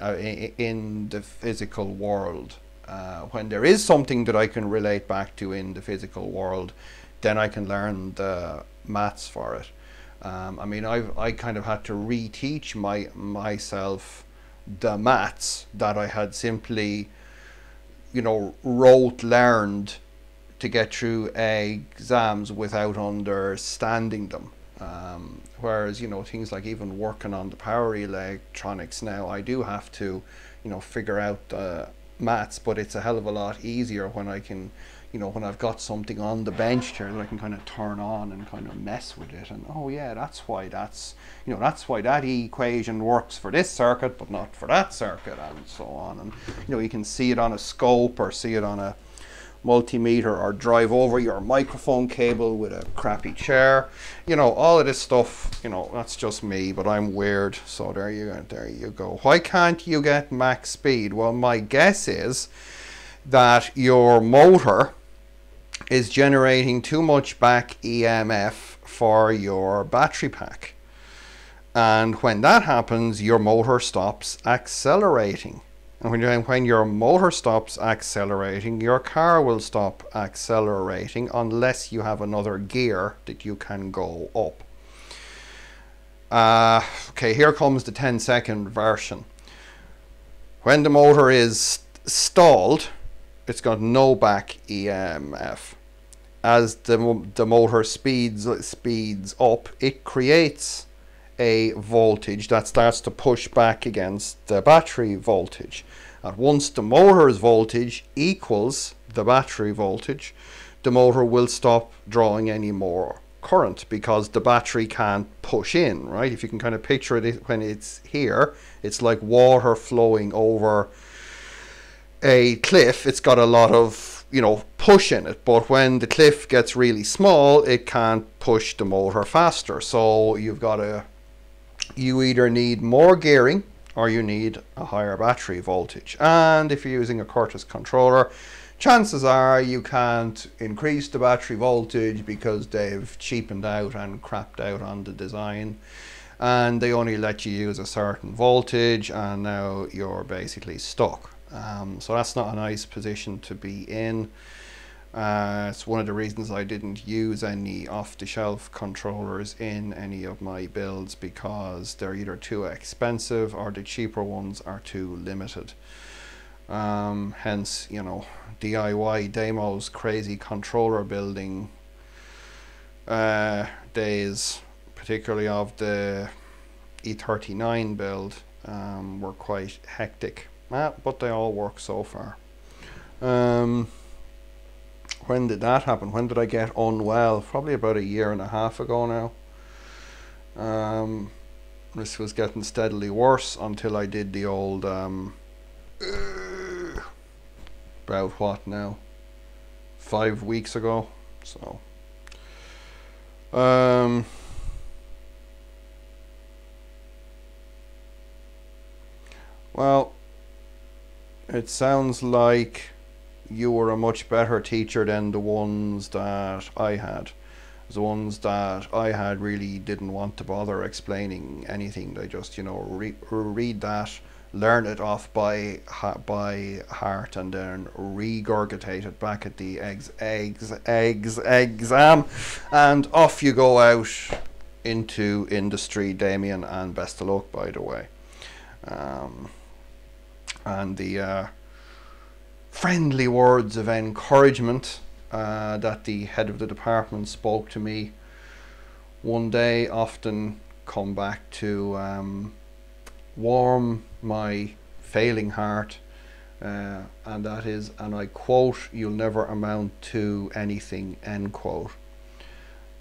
the physical world. When there is something that I can relate back to in the physical world, then I can learn the maths for it. I mean, I kind of had to reteach myself the maths that I had simply, you know, learned to get through exams without understanding them. Whereas, you know, things like even working on the power electronics now, I do have to, you know, figure out the mats, but it's a hell of a lot easier when I can, you know, when I've got something on the bench here that I can kind of turn on and kind of mess with it. And oh yeah, that's why that's, you know, that's why that equation works for this circuit but not for that circuit, and so on. And you know, you can see it on a scope or see it on a multimeter, or drive over your microphone cable with a crappy chair. You know, all of this stuff, you know, that's just me, but I'm weird. So there you go. Why can't you get max speed? Well, my guess is that your motor is generating too much back EMF for your battery pack, and when that happens, your motor stops accelerating. And when your motor stops accelerating, your car will stop accelerating unless you have another gear that you can go up. Okay, here comes the 10-second version. When the motor is stalled, it's got no back EMF. As the motor speeds up, it creates a voltage that starts to push back against the battery voltage. And once the motor's voltage equals the battery voltage, the motor will stop drawing any more current, because the battery can't push in, right? If you can kind of picture it, when it's here, it's like water flowing over a cliff. It's got a lot of, you know, push in it, but when the cliff gets really small, it can't push the motor faster. So you either need more gearing or you need a higher battery voltage. And if you're using a Curtis controller, chances are you can't increase the battery voltage because they've cheapened out and crapped out on the design, and they only let you use a certain voltage, and now you're basically stuck. So that's not a nice position to be in. It's one of the reasons I didn't use any off-the-shelf controllers in any of my builds, because they're either too expensive or the cheaper ones are too limited. Hence, you know, DIY Demo's crazy controller building days, particularly of the E39 build, were quite hectic. But they all work so far. When did that happen? When did I get unwell? Probably about 1.5 years ago now. This was getting steadily worse until I did the old about what now? 5 weeks ago. So well, it sounds like you were a much better teacher than the ones that I had. The ones that I had really didn't want to bother explaining anything. They just, you know, read that, learn it off by heart, and then regurgitate it back at the exam, and off you go out into industry, Damien, and best of luck, by the way. And the friendly words of encouragement that the head of the department spoke to me one day often come back to warm my failing heart, and that is, and I quote, "You'll never amount to anything," end quote.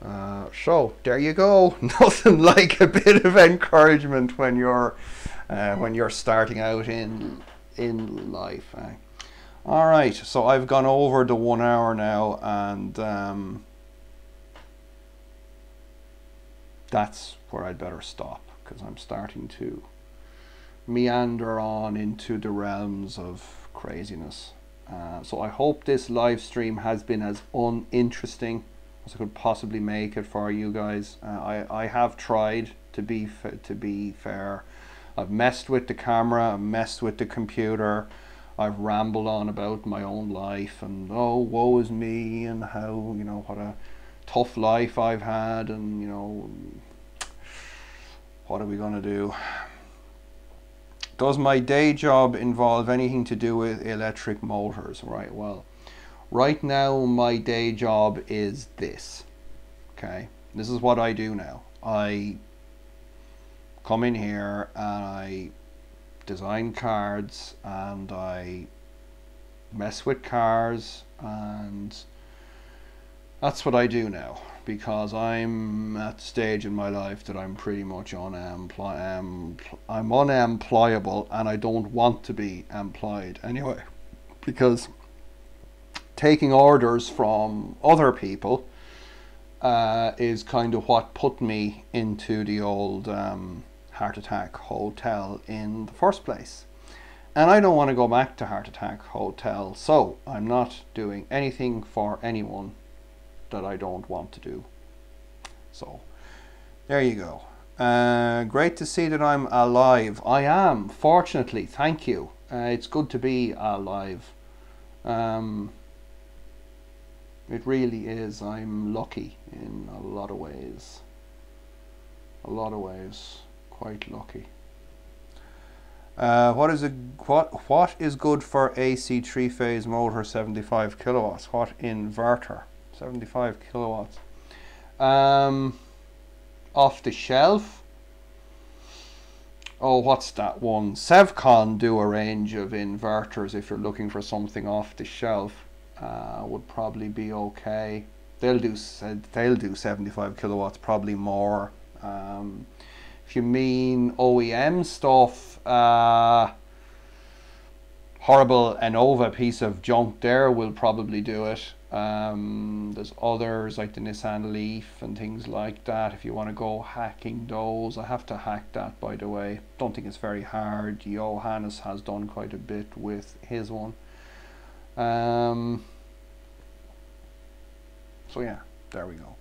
So there you go. Nothing like a bit of encouragement when you're starting out in life. All right, so I've gone over the 1 hour now, and that's where I'd better stop, because I'm starting to meander on into the realms of craziness. So I hope this live stream has been as uninteresting as I could possibly make it for you guys. I have tried to be fair. I've messed with the camera, I've messed with the computer, I've rambled on about my own life, and oh, woe is me, and how, you know, what a tough life I've had, and, you know, what are we gonna do? Does my day job involve anything to do with electric motors? Right, well, right now my day job is this, okay? This is what I do now. I come in here and I design cards, and I mess with cars, and that's what I do now, because I'm at the stage in my life that I'm pretty much I'm unemployable, and I don't want to be employed anyway, because taking orders from other people is kind of what put me into the old Heart Attack Hotel in the first place. And I don't want to go back to Heart Attack Hotel, so I'm not doing anything for anyone that I don't want to do. So there you go. Great to see that I'm alive. I am, fortunately, thank you. It's good to be alive. It really is. I'm lucky in a lot of ways. A lot of ways, quite lucky. What is good for AC 3-phase motor 75 kilowatts? What inverter? 75 kilowatts. Off the shelf. Oh, what's that one? Sevcon do a range of inverters if you're looking for something off the shelf. Would probably be okay. They'll do 75 kilowatts, probably more. If you mean OEM stuff, horrible Innova piece of junk there will probably do it. There's others like the Nissan Leaf and things like that. If you want to go hacking those, I have to hack that, by the way. Don't think it's very hard. Johannes has done quite a bit with his one. So yeah, there we go.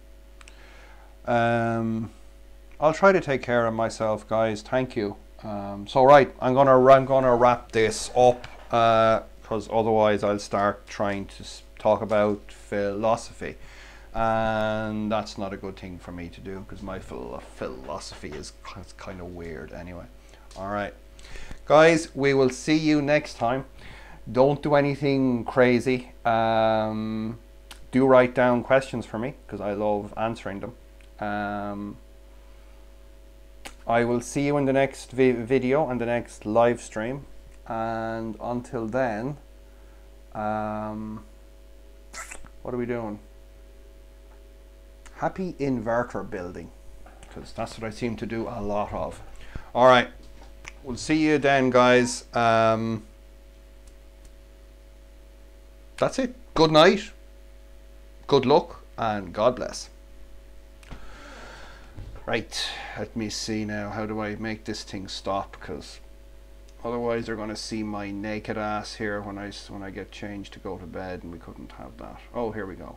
I'll try to take care of myself, guys. Thank you. So right, I'm gonna wrap this up, because otherwise I'll start trying to talk about philosophy, and that's not a good thing for me to do, because my philosophy is kind of weird anyway. All right, guys, we will see you next time. Don't do anything crazy. Do write down questions for me, because I love answering them. I will see you in the next video and the next live stream, and until then, what are we doing? Happy inverter building, because that's what I seem to do a lot of. All right, we'll see you then, guys. That's it. Good night, good luck, and God bless. Right, let me see now, how do I make this thing stop, because otherwise they're going to see my naked ass here when I get changed to go to bed, and we couldn't have that. Oh, here we go.